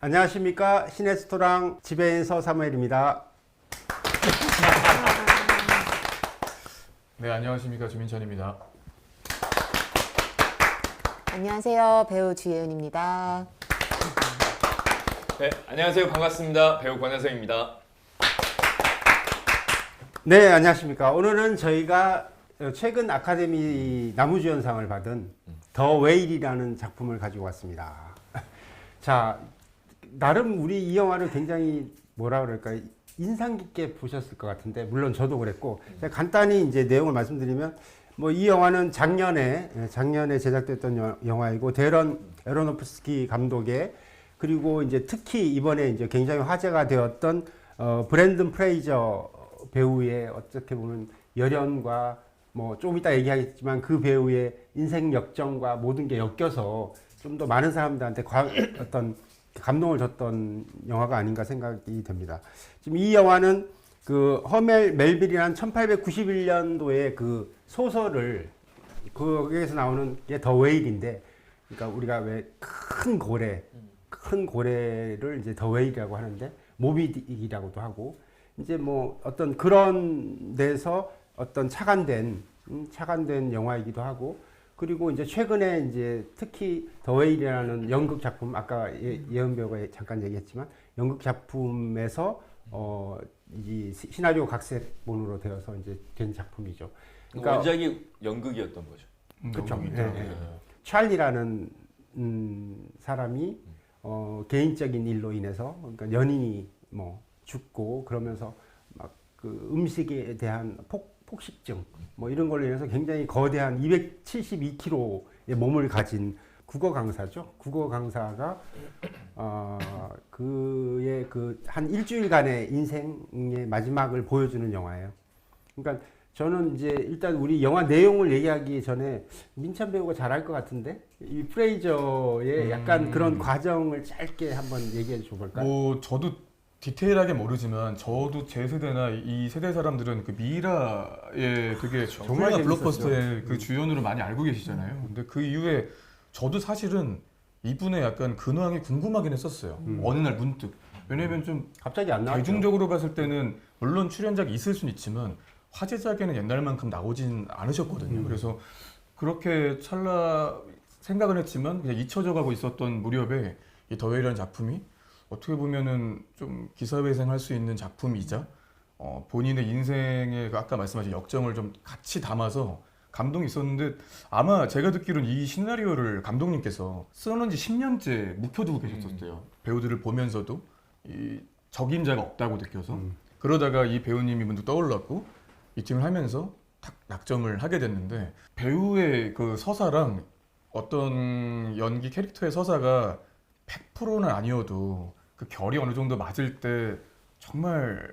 안녕하십니까. 시네스토랑 지배인 서사무엘입니다. 네, 안녕하십니까. 주민찬입니다. 안녕하세요. 배우 주예은입니다. 네, 안녕하세요. 반갑습니다. 배우 권혜성입니다. 네, 안녕하십니까. 오늘은 저희가 최근 아카데미 나무주연상을 받은 더 웨일이라는 작품을 가지고 왔습니다. 자, 나름 우리 이 영화를 굉장히 뭐라 그럴까 인상 깊게 보셨을 것 같은데, 물론 저도 그랬고, 제가 간단히 이제 내용을 말씀드리면, 뭐 이 영화는 작년에 제작됐던 영화이고, 데런 에로노프스키 감독의, 그리고 이제 특히 이번에 이제 굉장히 화제가 되었던 브랜든 프레이저 배우의 어떻게 보면 열연과 뭐 좀 이따 얘기하겠지만 그 배우의 인생 역정과 모든 게 엮여서 좀 더 많은 사람들한테 어떤 감동을 줬던 영화가 아닌가 생각이 됩니다. 지금 이 영화는 그 허멜 멜빌이라는 1891년도의 그 소설을 거기에서 나오는 게 더 웨일인데, 그러니까 우리가 왜 큰 고래를 이제 더 웨일이라고 하는데 모비딕이라고도 하고, 이제 뭐 어떤 그런 데서 어떤 착안된 영화이기도 하고, 그리고 이제 최근에 이제 특히 더 웨일이라는 연극 작품, 아까 예은 배우가 잠깐 얘기했지만 연극 작품에서 이 시나리오 각색본으로 되어서 이제 된 작품이죠. 그러니까 원작이 연극이었던 거죠. 그렇죠. 연극이죠. 찰리라는 사람이 개인적인 일로 인해서, 그러니까 연인이 뭐 죽고 그러면서 막 그 음식에 대한 폭식증 뭐 이런 걸로 인해서 굉장히 거대한 272kg의 몸을 가진 국어 강사죠. 국어 강사가 그의 그 한 일주일간의 인생의 마지막을 보여주는 영화예요. 그러니까 저는 이제 일단 우리 영화 내용을 얘기하기 전에 민찬 배우가 잘할 것 같은데 이 프레이저의 약간 그런 과정을 짧게 한번 얘기해 줘볼까요? 뭐 저도 디테일하게 모르지만 저도 제 세대나 이 세대 사람들은 그 미라의 되게 정말 훌륭한 재밌었죠. 블록버스터의 그 주연으로 많이 알고 계시잖아요. 근데 그 이후에 저도 사실은 이분의 약간 근황이 궁금하긴 했었어요. 어느 날 문득. 왜냐면 좀 갑자기 안 나왔죠. 대중적으로 봤을 때는 물론 출연작이 있을 수는 있지만 화제작에는 옛날만큼 나오진 않으셨거든요. 그래서 그렇게 찰나 생각은 했지만 그냥 잊혀져 가고 있었던 무렵에 이 더웨이라는 작품이 어떻게 보면은 좀 기사회생할 수 있는 작품이자 본인의 인생의 그 아까 말씀하신 역정을 좀 같이 담아서 감동이 있었는데, 아마 제가 듣기로는 이 시나리오를 감독님께서 쓰는 지 10년째 묵혀두고 계셨었대요. 배우들을 보면서도 이 적임자가 없다고 느껴서 그러다가 이 배우님이 문득 떠올랐고 이 팀을 하면서 탁 낙점을 하게 됐는데, 배우의 그 서사랑 어떤 연기 캐릭터의 서사가 100%는 아니어도 그 결이 어느 정도 맞을 때 정말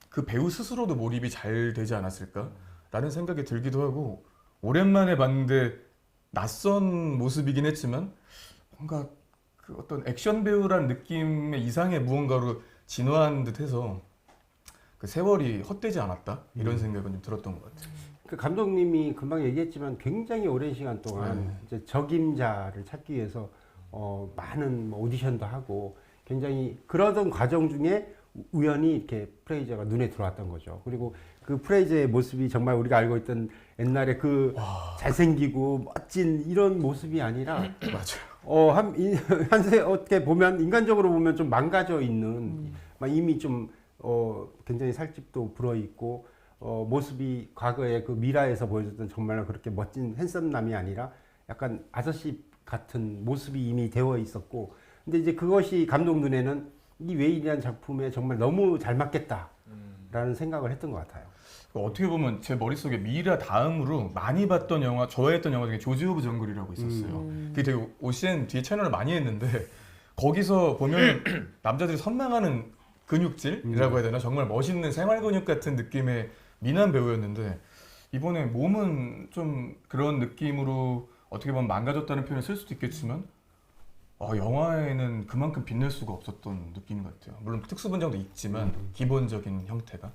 그 배우 스스로도 몰입이 잘 되지 않았을까라는 생각이 들기도 하고, 오랜만에 봤는데 낯선 모습이긴 했지만 뭔가 그 어떤 액션 배우라는 느낌의 이상의 무언가로 진화한 듯해서 그 세월이 헛되지 않았다 이런 생각은 좀 들었던 것 같아요. 그 감독님이 금방 얘기했지만 굉장히 오랜 시간 동안 이제 적임자를 찾기 위해서 많은 뭐 오디션도 하고 굉장히 그러던 과정 중에 우연히 이렇게 프레이저가 눈에 들어왔던 거죠. 그리고 그 프레이저의 모습이 정말 우리가 알고 있던 옛날에 그 잘생기고 멋진 이런 모습이 아니라 맞아요. 한세 어떻게 보면 인간적으로 보면 좀 망가져 있는 막 이미 좀 굉장히 살집도 불어 있고 모습이 과거에 그 미라에서 보여줬던 정말 그렇게 멋진 핸섬남이 아니라 약간 아저씨 같은 모습이 이미 되어 있었고, 근데 이제 그것이 감독 눈에는 이 웨일이라는 작품에 정말 너무 잘 맞겠다라는 생각을 했던 것 같아요. 어떻게 보면 제 머릿속에 미라 다음으로 많이 봤던 영화, 좋아했던 영화 중에 조지 오브 정글이라고 있었어요. 그게 되게 OCN 뒤에 채널을 많이 했는데 거기서 보면 남자들이 선망하는 근육질이라고 해야 되나? 정말 멋있는 생활 근육 같은 느낌의 미남 배우였는데, 이번에 몸은 좀 그런 느낌으로 어떻게 보면 망가졌다는 표현을 쓸 수도 있겠지만 영화에는 그만큼 빛낼 수가 없었던 느낌인 것 같아요. 물론 특수 분장도 있지만 기본적인 형태가.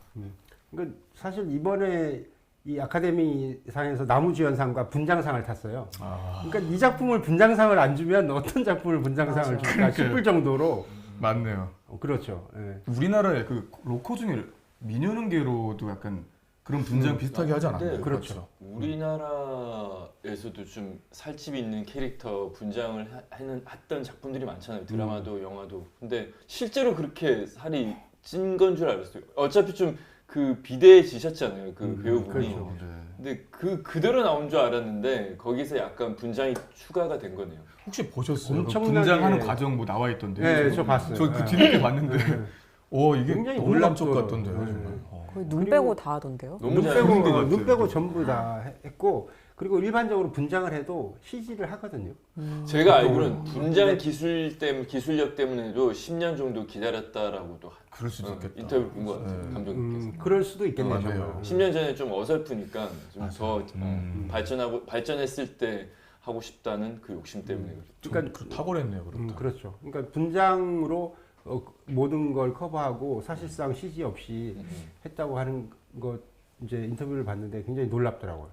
그러니까 사실 이번에 이 아카데미상에서 나무주연상과 분장상을 탔어요. 그러니까 이 작품을 분장상을 안 주면 어떤 작품을 분장상을 줄까 싶을 정도로 맞네요. 그렇죠. 예. 우리나라의 그 로코 중에 미녀능계로도 약간 그런 분장 비슷하게 하지 않았나요? 네, 그렇죠. 우리나라에서도 좀 살집 있는 캐릭터 분장을 했던 작품들이 많잖아요. 드라마도 영화도. 근데 실제로 그렇게 살이 찐 건 줄 알았어요. 어차피 좀 그 비대해지셨잖아요. 그 배우분이. 그렇죠. 근데 그대로 나온 줄 알았는데 거기서 약간 분장이 추가가 된 거네요. 혹시 보셨어요? 그 엄청나게- 분장하는 과정 뭐 나와 있던데. 네, 저 봤어요. 저 그 네. 뒤늦게 봤는데, 이게 굉장히 너무 감쪽 놀랍더라고요. 같던데요, 네. 정말. 거의 눈 그리고- 빼고 다 하던데요. 너무 눈 잘 빼고 그런 것 같아요. 눈 빼고 전부 다 했고 그리고 일반적으로 분장을 해도 CG를 하거든요. 제가 알기로는 분장 기술력 때문에도 10년 정도 기다렸다라고 그럴 수도 있겠다. 인터뷰 본 것 같아요. 네. 감독님께서. 그럴 수도 있겠네요. 맞네요. 정말. 10년 전에 좀 어설프니까 좀 더 음. 발전했을 때 하고 싶다는 그 욕심 때문에 그랬죠. 그러니까 탁월했네요, 그렇다. 그렇죠. 그러니까 분장으로 모든 걸 커버하고 사실상 CG 없이 했다고 하는 것 이제 인터뷰를 봤는데 굉장히 놀랍더라고요.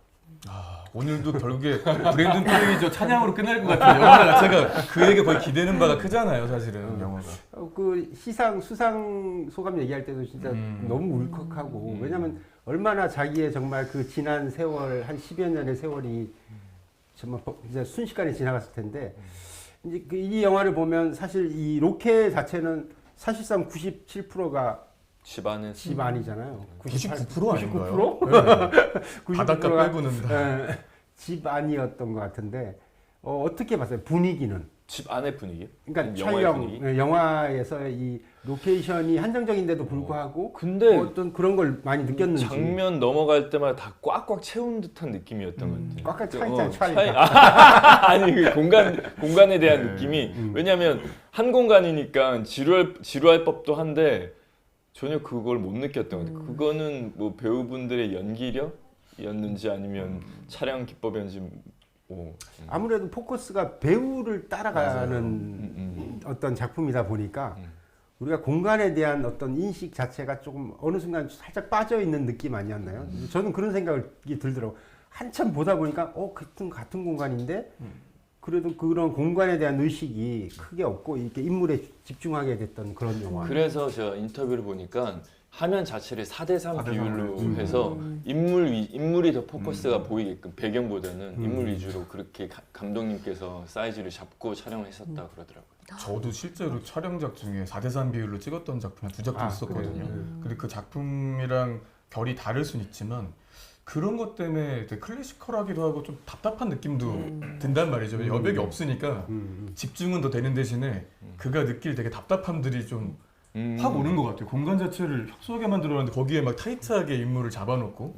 오늘도 결국에 브랜든 프레이저 찬양으로 끝날 것 같아요. 영화 자체가 그에게 거의 기대는 바가 크잖아요, 사실은 영화가. 그 수상 소감 얘기할 때도 진짜 너무 울컥하고 왜냐면 얼마나 자기의 정말 그 지난 세월 한 10여 년의 세월이 정말 이제 순식간에 지나갔을 텐데 이제 이 영화를 보면 사실 이 로케 자체는 사실상 97%가 집 안에 집 안이잖아요. 99% 아닌가요? 99%? 바닷가 빼고는 다. 예, 집 안이었던 것 같은데 어떻게 봤어요? 분위기는? 집 안의 분위기? 그러니까 영화의 촬영 분위기? 영화에서 이 로케이션이 한정적인데도 불구하고 근데 어떤 그런 걸 많이 느꼈는지 장면 넘어갈 때마다 다 꽉꽉 채운 듯한 느낌이었던 것 같아요. 꽉꽉 차 있잖아요. 차 차이- 있다. 아니 그 공간에 대한 네. 느낌이 왜냐하면 한 공간이니까 지루할 법도 한데 전혀 그걸 못 느꼈던 것 같아요. 그거는 뭐 배우분들의 연기력이었는지 아니면 촬영 기법이었는지 아무래도 포커스가 배우를 따라가는 어떤 작품이다 보니까 우리가 공간에 대한 어떤 인식 자체가 조금 어느 순간 살짝 빠져 있는 느낌 아니었나요? 저는 그런 생각이 들더라고요. 한참 보다 보니까 같은 공간인데 그래도 그런 공간에 대한 의식이 크게 없고 이렇게 인물에 집중하게 됐던 그런 영화. 그래서 제가 인터뷰를 보니까 화면 자체를 4대3 4대3 비율로 그렇죠. 해서 인물이 더 포커스가 보이게끔 배경보다는 인물 위주로 그렇게 감독님께서 사이즈를 잡고 촬영을 했었다 그러더라고요. 저도 실제로 촬영작 중에 4대3 비율로 찍었던 작품이 두 작품 있었거든요. 그래요? 근데 그 작품이랑 결이 다를 순 있지만 그런 것 때문에 되게 클래시컬하기도 하고 좀 답답한 느낌도 든단 말이죠. 여백이 없으니까 집중은 더 되는 대신에 그가 느낄 되게 답답함들이 좀 확 오는 것 같아요. 공간 자체를 협소하게 만들어놨는데 거기에 막 타이트하게 인물을 잡아놓고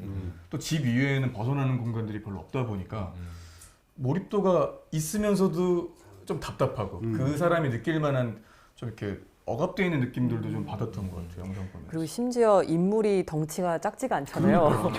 또 집 이외에는 벗어나는 공간들이 별로 없다 보니까 몰입도가 있으면서도 좀 답답하고 그 사람이 느낄 만한 좀 이렇게 억압되어 있는 느낌들도 좀 받았던 것 같아요. 영상 보면서. 그리고 심지어 인물이 덩치가 작지가 않잖아요.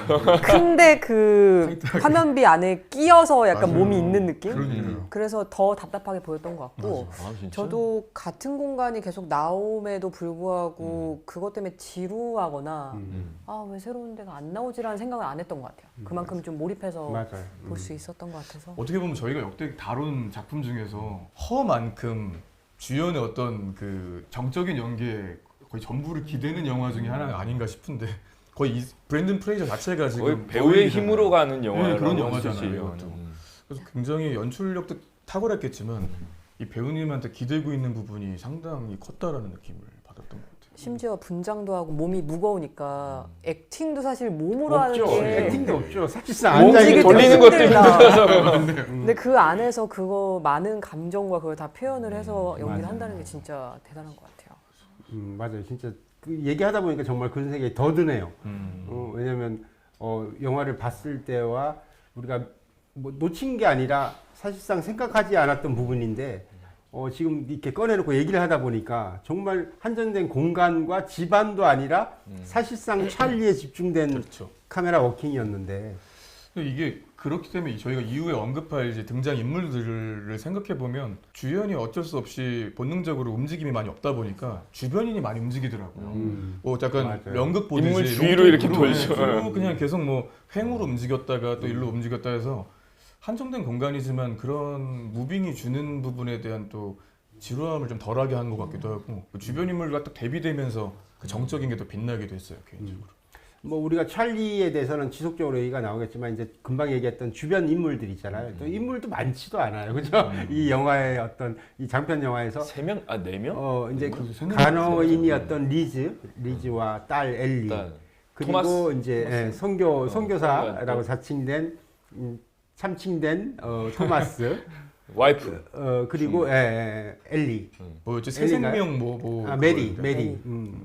근데 그 화면비 안에 끼어서 약간 맞아요. 몸이 있는 느낌? 그러니까요. 그래서 더 답답하게 보였던 것 같고 아 진짜? 저도 같은 공간이 계속 나옴에도 불구하고 그것 때문에 지루하거나 아, 왜 새로운 데가 안 나오지라는 생각을 안 했던 것 같아요. 그만큼 좀 몰입해서 맞아요. 볼 수 있었던 것 같아서. 어떻게 보면 저희가 역대 다룬 작품 중에서 허만큼 주연의 어떤 그 정적인 연기에 거의 전부를 기대는 영화 중에 하나가 아닌가 싶은데 거의 이 브랜든 프레이저 자체가 지금 거의 배우의 어울리잖아요. 힘으로 가는 영화라고 그런 할 수 영화잖아요, 있지, 이것도. 이거는. 그래서 굉장히 연출력도 탁월했겠지만 이 배우님한테 기대고 있는 부분이 상당히 컸다라는 느낌을 받았던 것 같아요. 심지어 분장도 하고 몸이 무거우니까 액팅도 사실 몸으로 하는 없죠. 게 액팅도 없죠. 사실상 몸 앉아 있는 돌리는 되게 것도 힘들다. 근데 그 안에서 그거 많은 감정과 그걸 다 표현을 해서 연기를 맞아요. 한다는 게 진짜 대단한 것 같아요. 맞아요. 진짜 그 얘기하다 보니까 정말 그런 생각이 더 드네요. 왜냐하면 영화를 봤을 때와 우리가 뭐 놓친 게 아니라 사실상 생각하지 않았던 부분인데 지금 이렇게 꺼내놓고 얘기를 하다 보니까 정말 한정된 공간과 집안도 아니라 사실상 찰리에 집중된 그렇죠. 카메라 워킹이었는데 근데 이게 그렇기 때문에 저희가 이후에 언급할 이제 등장 인물들을 생각해 보면 주연이 어쩔 수 없이 본능적으로 움직임이 많이 없다 보니까 주변인이 많이 움직이더라고요. 약간 맞아요. 연극 보듯이 인물 주위로 이렇게 롱테이크로, 돌죠. 쭉 그냥 계속 뭐 횡으로 움직였다가 또 일로 움직였다 해서 한정된 공간이지만 그런 무빙이 주는 부분에 대한 또 지루함을 좀 덜하게 한 것 같기도 하고 그 주변 인물과 딱 대비되면서 그 정적인 게 더 빛나기도 했어요 개인적으로. 뭐 우리가 찰리에 대해서는 지속적으로 얘기가 나오겠지만 이제 금방 얘기했던 주변 인물들 있잖아요. 또 인물도 많지도 않아요, 그죠? 이 영화의 어떤 이 장편 영화에서 3명? 아 4명? 이제 그래서 세 명이 간호인이었던 리즈와 딸 엘리 일단 그리고 토마스. 이제 선교사라고 자칭된 참칭된 토마스 와이프. 그리고 엘리 뭐였지 엘리인가요? 새생명 뭐 메리 메리.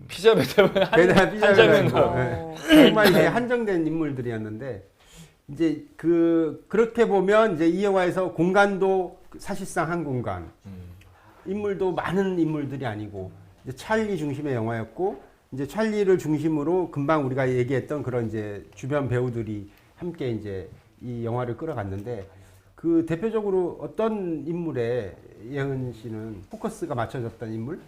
피자 배달면 배달 피자 한 장면 배달. 나와. 어. 정말 이제 한정된 인물들이었는데 이제 그렇게 보면 이제 이 영화에서 공간도 사실상 한 공간, 인물도 많은 인물들이 아니고 이제 찰리 중심의 영화였고 이제 찰리를 중심으로 금방 우리가 얘기했던 그런 이제 주변 배우들이 함께 이제 이 영화를 끌어갔는데 그 대표적으로 어떤 인물에 예은 씨는 포커스가 맞춰졌던 인물?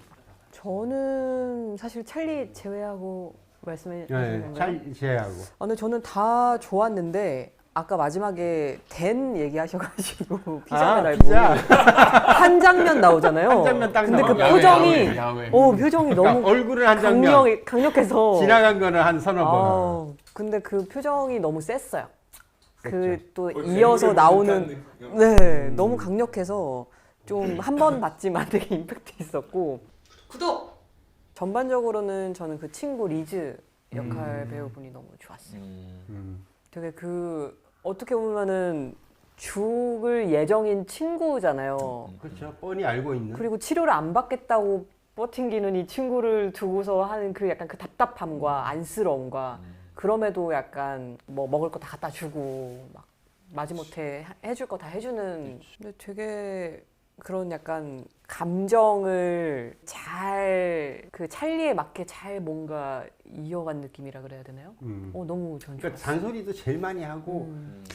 저는 사실 찰리 제외하고 말씀해 주신 네, 건가요? 찰리 제하고. 근데 저는 다 좋았는데 아까 마지막에 댄 얘기하셔가지고 피자 배달부 피자. 한 장면 나오잖아요. 한 장면 딱 근데 그 나와요. 표정이 야외. 표정이 그러니까 너무 얼굴은 한 장면, 강력해서 지나간 거는 한 서너 번. 근데 그 표정이 너무 셌어요. 그 셌죠. 또 이어서 나오는 너무 강력해서 좀 한 번 봤지만 되게 임팩트 있었고 구독! 전반적으로는 저는 그 친구 리즈 역할 배우분이 너무 좋았어요. 되게 어떻게 보면은 죽을 예정인 친구잖아요. 그렇죠. 뻔히 알고 있는. 그리고 치료를 안 받겠다고 버팅기는 이 친구를 두고서 하는 그 약간 그 답답함과 안쓰러움과 그럼에도 약간 뭐 먹을 거 다 갖다 주고 막 마지못해 해줄 거 다 해주는 근데 되게 그런 약간 감정을 잘 그 찰리에 맞게 잘 뭔가 이어간 느낌이라 그래야 되나요? 너무 전 그러니까 좋았어요. 잔소리도 제일 많이 하고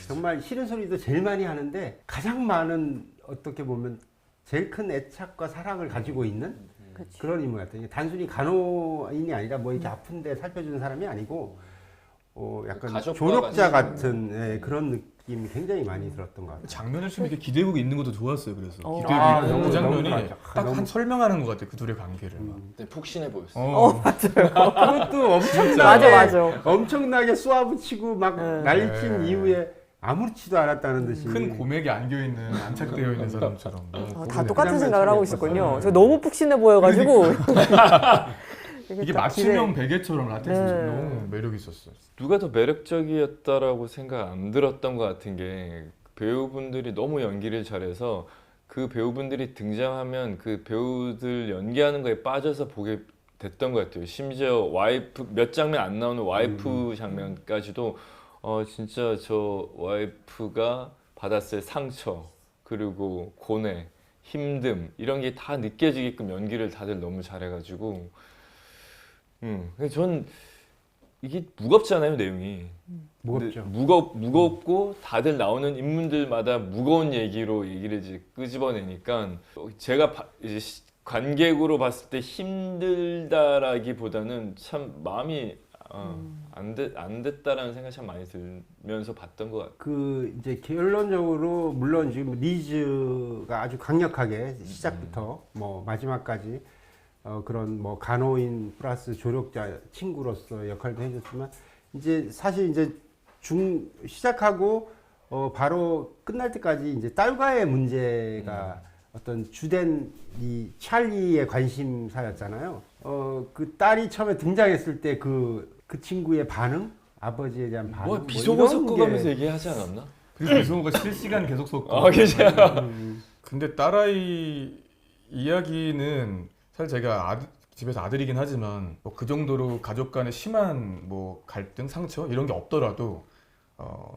정말 싫은 소리도 제일 많이 하는데 가장 많은 어떻게 보면 제일 큰 애착과 사랑을 가지고 있는 그치. 그런 인물 같아요. 이게 단순히 간호인이 아니라 뭐 이렇게 아픈데 살펴주는 사람이 아니고 약간 가족과 조력자 같이. 같은 그런 느낌이 굉장히 많이 들었던 것 같아요. 장면을 좀 이렇게 기대고 있는 것도 좋았어요. 그래서 기대고 아, 있고 너무, 그 장면이 너무 딱 너무- 한 설명하는 것 같아 그 둘의 관계를. 막. 네, 푹신해 보였어. 그것도 엄청나게 맞아. 엄청나게 쏘아붙이고 막 네. 난리친 네. 이후에 아무렇지도 않았다는 듯이 큰 고맥이 안겨 있는 안착되어 있는 사람처럼. 다 그 똑같은 장면 생각을 하고 재밌었어요. 있었군요. 저 너무 푹신해 보여가지고 이게 딱 맞춤형 베개처럼 라텍스 네. 너무 매력 있었어. 누가 더 매력적이었다라고 생각 안 들었던 것 같은 게 배우분들이 너무 연기를 잘해서 그 배우분들이 등장하면 그 배우들 연기하는 거에 빠져서 보게 됐던 것 같아요. 심지어 와이프 몇 장면 안 나오는 와이프 장면까지도 진짜 저 와이프가 받았을 상처 그리고 고뇌, 힘듦 이런 게 다 느껴지게끔 연기를 다들 너무 잘해가지고 전 이게 무겁잖아요 내용이. 무겁죠. 무겁고 다들 나오는 인물들마다 무거운 얘기로 얘기를 이제 끄집어내니까 제가 이제 관객으로 봤을 때 힘들다라기보다는 참 마음이 안 됐다라는 생각이 참 많이 들면서 봤던 것 같아요. 그 이제 결론적으로 물론 지금 리즈가 아주 강력하게 시작부터 뭐 마지막까지 그런 뭐 간호인 플러스 조력자 친구로서 역할도 해줬지만 이제 사실 이제 시작하고 바로 끝날 때까지 이제 딸과의 문제가 어떤 주된 이 찰리의 관심사였잖아요. 그 딸이 처음에 등장했을 때 그 친구의 반응, 아버지에 대한 반응, 뭐 뭐 비속어 이런 섞어가면서 게 얘기하지 않았나? 그리고 이성우가 실시간 계속 섞고. 그죠. 근데 딸아이 이야기는 사실 제가 집에서 아들이긴 하지만 뭐 그 정도로 가족 간의 심한 뭐 갈등, 상처 이런 게 없더라도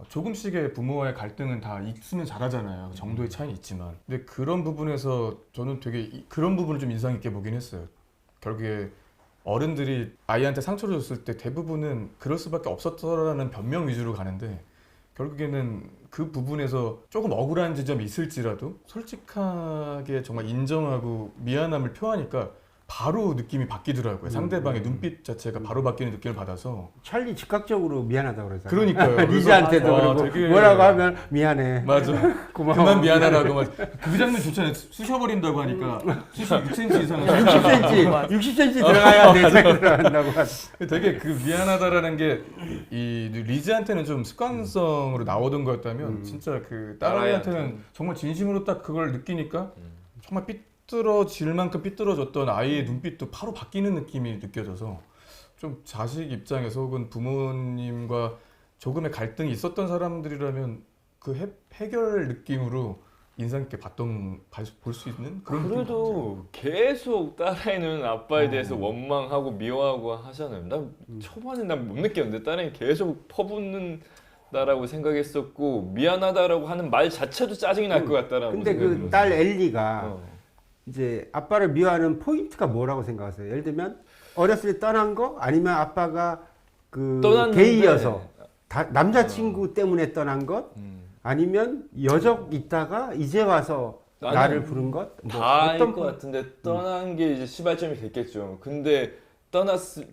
조금씩의 부모와의 갈등은 다 있으면 잘하잖아요. 정도의 차이는 있지만. 근데 그런 부분에서 저는 되게 그런 부분을 좀 인상 있게 보긴 했어요. 결국에 어른들이 아이한테 상처를 줬을 때 대부분은 그럴 수밖에 없었더라는 변명 위주로 가는데 결국에는 그 부분에서 조금 억울한 지점이 있을지라도 솔직하게 정말 인정하고 미안함을 표하니까 바로 느낌이 바뀌더라고요. 상대방의 눈빛 자체가 바로 바뀌는 느낌을 받아서. 찰리 즉각적으로 미안하다고 그러잖아요. 그러니까요. 리즈한테도 그래서, 그러고 되게- 뭐라고 하면 미안해. 맞아. 고마워. 그만 미안하라고 막. 그 장면 좋잖아요. 쑤셔버린다고 하니까 쑤시 6cm 이상은 60cm, 60cm 들어가야 내장 들어간다고 하죠. 되게 그 미안하다라는 게 이 리즈한테는 좀 습관성으로 나오던 거였다면 진짜 그 딸아이한테는 정말 진심으로 딱 그걸 느끼니까 정말 삐뚤어질 만큼 삐뚤어졌던 아이의 눈빛도 바로 바뀌는 느낌이 느껴져서 좀 자식 입장에서 혹은 부모님과 조금의 갈등이 있었던 사람들이라면 그 해결 느낌으로 인상 깊게 볼 수 있는 그런 느낌. 그래도 계속 딸아이는 아빠에 대해서 원망하고 미워하고 하잖아요. 난 초반에 난 못 느꼈는데 딸아이 계속 퍼붓는다라고 생각했었고 미안하다라고 하는 말 자체도 짜증이 날 것 같다라고. 근데 그 생각했는데. 딸 엘리가 어. 이제 아빠를 미워하는 포인트가 뭐라고 생각하세요? 예를 들면 어렸을 때 떠난 거 아니면 아빠가 그 떠났는데- 게이여서 남자친구 때문에 떠난 것 음. 아니면 여적 있다가 이제 와서 나는 나를 부른 것? 뭐 다일 어떤 것 같은데 떠난 게 이제 시발점이 됐겠죠. 근데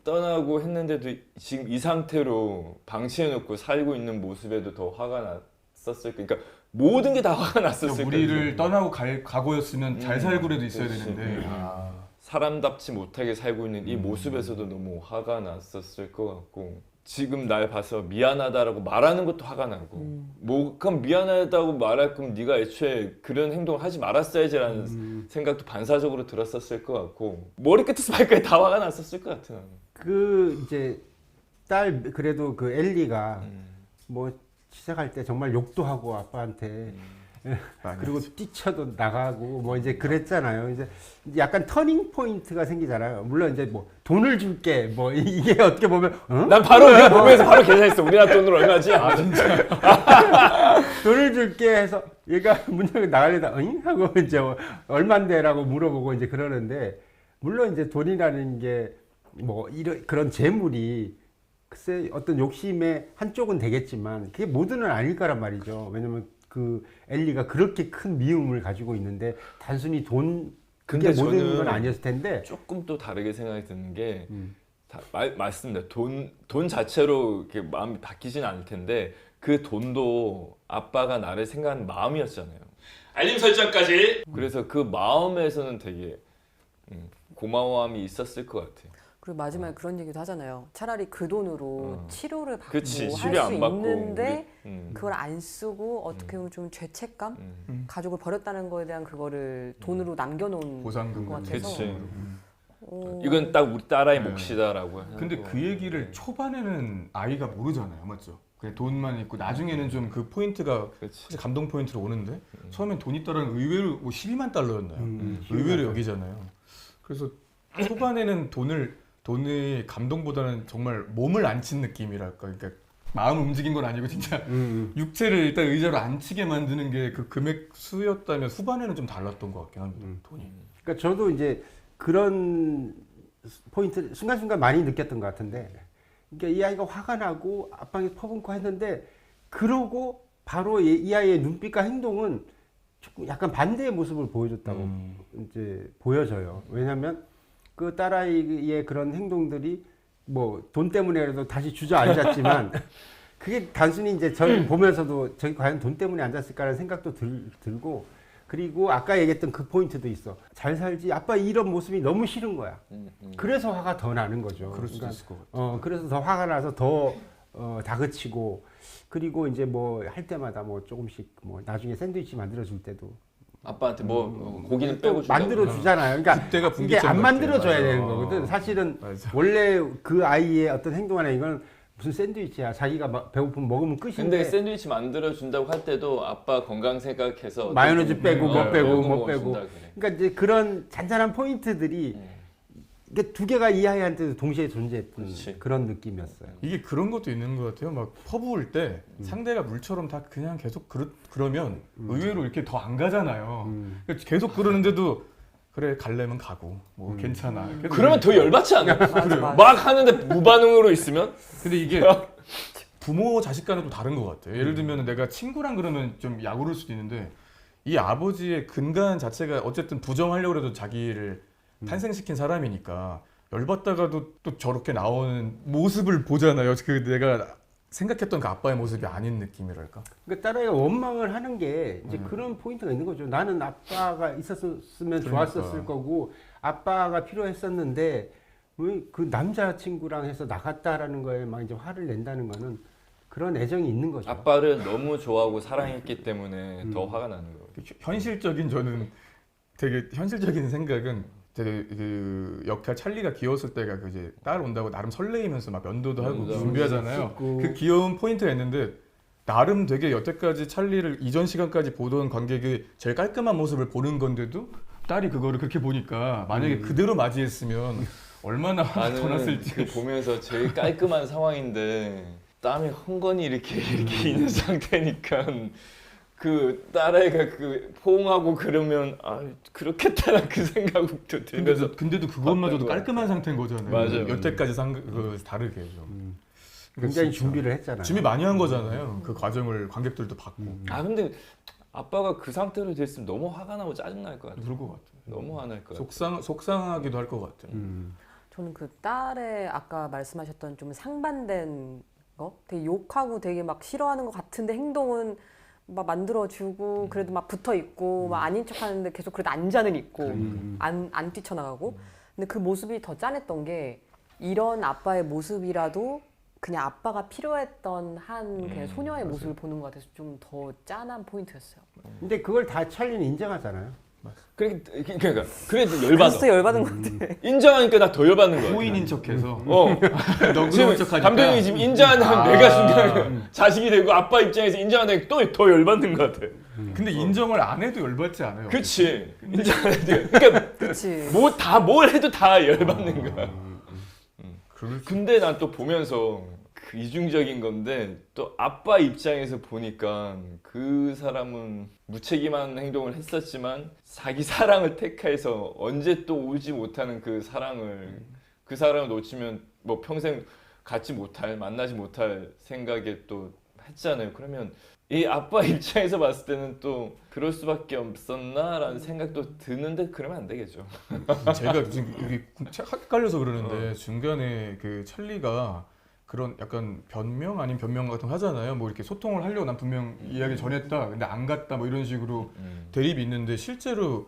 떠나고 했는데도 지금 이 상태로 방치해놓고 살고 있는 모습에도 더 화가 났었을 거니까 모든 게 다 화가 났었을 거예요. 우리를 떠나고 갈 각오였으면 잘 살고라도 있어야 그렇지. 되는데. 사람답지 못하게 살고 있는 이 모습에서도 너무 화가 났었을 것 같고 지금 날 봐서 미안하다라고 말하는 것도 화가 나고 뭐 그럼 미안하다고 말할 거면 네가 애초에 그런 행동을 하지 말았어야지라는 생각도 반사적으로 들었었을 것 같고 머리끝에서 발끝에 다 화가 났었을 것 같아요. 그 이제 딸 그래도 그 엘리가 뭐 시작할 때 정말 욕도 하고 아빠한테 그리고 뛰쳐도 나가고 뭐 이제 그랬잖아요. 이제 약간 터닝 포인트가 생기잖아요. 물론 이제 뭐 돈을 줄게 뭐 이게 어떻게 보면 난 바로 그냥 보면서 바로 계산했어. 우리나라 돈으로 얼마지? 아 진짜. 돈을 줄게 해서 얘가 문 열고 나가려다 응? 하고 이제 얼만데라고 물어보고 이제 그러는데 물론 이제 돈이라는 게 뭐 이런 그런 재물이 글쎄 어떤 욕심의 한쪽은 되겠지만 그게 모두는 아닐 거란 말이죠. 왜냐면 그 엘리가 그렇게 큰 미움을 가지고 있는데 단순히 돈 그게 근데 모든 저는 건 아니었을 텐데 조금 또 다르게 생각이 드는 게 맞습니다. 돈 자체로 이렇게 마음이 바뀌진 않을 텐데 그 돈도 아빠가 나를 생각하는 마음이었잖아요. 알림 설정까지. 그래서 그 마음에서는 되게 고마움이 있었을 것 같아요. 그리고 마지막에 그런 얘기도 하잖아요. 차라리 그 돈으로 치료를 받고 그치, 할 치료 수 안 받고 있는데 우리- 그걸 안 쓰고 어떻게 보면 좀 죄책감? 가족을 버렸다는 거에 대한 그거를 돈으로 남겨놓은 보상금 것 같은 같아서. 그치. 어, 이건 딱 우리 딸아이 네. 몫이다라고. 근데 그 얘기를 초반에는 아이가 모르잖아요, 맞죠? 그냥 돈만 있고 나중에는 좀 그 포인트가 그렇지. 사실 감동 포인트로 오는데 처음엔 돈 있다라는 의외로 뭐 12만 달러였나요? 12만 의외로 달러. 여기잖아요. 그래서 초반에는 돈이 감동보다는 정말 몸을 앉힌 느낌이랄까. 그러니까 마음 움직인 건 아니고 진짜 육체를 일단 의자로 앉히게 만드는 게 그 금액 수였다면 후반에는 좀 달랐던 것 같긴 합니다. 돈이. 그러니까 저도 이제 그런 포인트 순간순간 많이 느꼈던 것 같은데 그러니까 이 아이가 화가 나고 아빠에게 퍼붓고 했는데 그러고 바로 이 아이의 눈빛과 행동은 조금 약간 반대의 모습을 보여줬다고 이제 보여져요. 왜냐하면 그 딸아이의 그런 행동들이 뭐 돈 때문에라도 다시 주저앉았지만 그게 단순히 이제 저를 보면서도 저기 과연 돈 때문에 앉았을까라는 생각도 들고 그리고 아까 얘기했던 그 포인트도 있어. 잘 살지 아빠 이런 모습이 너무 싫은 거야. 그래서 화가 더 나는 거죠. 그럴 수도 그러니까 있을 것 같아요. 그래서 더 화가 나서 더 다그치고 그리고 이제 뭐 할 때마다 뭐 조금씩 뭐 나중에 샌드위치 만들어 줄 때도 아빠한테 뭐 고기는 또 빼고 준다고. 만들어 주잖아요. 그러니까 그때가 이게 분기점 안 만들어 줘야 같아요. 되는 거거든. 사실은 맞아. 원래 그 아이의 어떤 행동이나 이건 무슨 샌드위치야. 자기가 배고프면 먹으면 끝인데. 근데 샌드위치 만들어 준다고 할 때도 아빠 건강 생각해서 마요네즈 빼고 뭐 빼고 뭐 거 빼고. 준다 그래. 그러니까 이제 그런 잔잔한 포인트들이 이게 두 개가 이 아이한테도 동시에 존재했던 그렇지. 그런 느낌이었어요. 이게 그런 것도 있는 것 같아요. 막 퍼부을 때 상대가 물처럼 다 그냥 계속 그러면 의외로 이렇게 더 안 가잖아요. 그러니까 계속 그러는데도 그래 갈래면 가고 뭐 괜찮아. 이렇게 그러면 더 열받지 않아? 맞아. 막 하는데 무반응으로 있으면 근데 이게 부모 자식 간은 또 다른 것 같아요. 예를 들면 내가 친구랑 그러면 좀 약오를 수도 있는데 이 아버지의 근간 자체가 어쨌든 부정하려고 해도 자기를 탄생시킨 사람이니까 열받다가도 또 저렇게 나오는 모습을 보잖아요. 그 내가 생각했던 그 아빠의 모습이 아닌 느낌이랄까. 그러니까 딸아이가 원망을 하는 게 이제 그런 포인트가 있는 거죠. 나는 아빠가 있었으면 좋았었을 거고 아빠가 필요했었는데 왜 그 남자친구랑 해서 나갔다라는 거에 막 이제 화를 낸다는 거는 그런 애정이 있는 거죠. 아빠를 너무 좋아하고 사랑했기 때문에 더 화가 나는 거예요. 현실적인 저는 되게 현실적인 생각은 되게 그 역할 찰리가 귀여웠을 때가 그 이제 딸 온다고 나름 설레이면서 막 면도도 하고 면도도 준비하잖아요. 씻고. 그 귀여운 포인트가 있는데 나름 되게 여태까지 찰리를 이전 시간까지 보던 관객이 제일 깔끔한 모습을 보는 건데도 딸이 그거를 그렇게 보니까 만약에 그대로 맞이했으면 얼마나 더 나는 났을지. 그 보면서 제일 깔끔한 상황인데 땀이 흥건히 이렇게 있는 상태니까 그 딸아이가 그 포옹하고 그러면 아 그렇겠다는 그 생각도 들면서 근데도 그것마저도 봤던 것 깔끔한 상태인 거잖아요. 맞아요. 여태까지 그 다르게 좀. 굉장히 진짜 준비를 했잖아요. 준비 많이 한 거잖아요. 그 과정을 관객들도 봤고. 아 근데 아빠가 그 상태로 됐으면 너무 화가 나고 짜증 날 것 같아. 그럴 것 같아요. 너무 화날 것 같아. 속상하기도 할 것 같아요. 저는 그 딸의 아까 말씀하셨던 좀 상반된 거, 되게 욕하고 되게 막 싫어하는 것 같은데 행동은 막 만들어주고 그래도 막 붙어 있고 막 아닌 척하는데 계속 그래도 앉아는 있고 안 뛰쳐나가고. 근데 그 모습이 더 짠했던 게 이런 아빠의 모습이라도 그냥 아빠가 필요했던 한 그냥 소녀의 모습을 보는 것 같아서 좀 더 짠한 포인트였어요. 근데 그걸 다 찰리는 인정하잖아요. 그러니까 그래도 열받아. 진짜 열받은 것 같아. 인정하니까 나 더 열받는 거야. 호인인 척해서 지금 너그러운 척하니까. 감독님이 지금 인정하는 내가 순간 자식이 되고 아빠 입장에서 인정하는 또 더 열받는 것 같아. 근데 인정을 안 해도 열받지 않아요. 그치. 인정하는 그러니까 그치. 뭘 해도 다 열받는 거야. 그럴 수- 근데 난 또 보면서 그 이중적인 건데 또 아빠 입장에서 보니까 그 사람은 무책임한 행동을 했었지만 자기 사랑을 택해서 언제 또 오지 못하는 그 사랑을 그 사람을 놓치면 뭐 평생 갖지 못할 만나지 못할 생각에 또 했잖아요. 그러면 이 아빠 입장에서 봤을 때는 또 그럴 수밖에 없었나라는 생각도 드는데 그러면 안 되겠죠. 제가 지금 여기 헷갈려서 그러는데 중간에 그 찰리가 그런 약간 변명 아닌 변명 같은 거 하잖아요. 뭐 이렇게 소통을 하려고 난 분명 이야기 전했다. 근데 안 갔다. 뭐 이런 식으로 대립이 있는데 실제로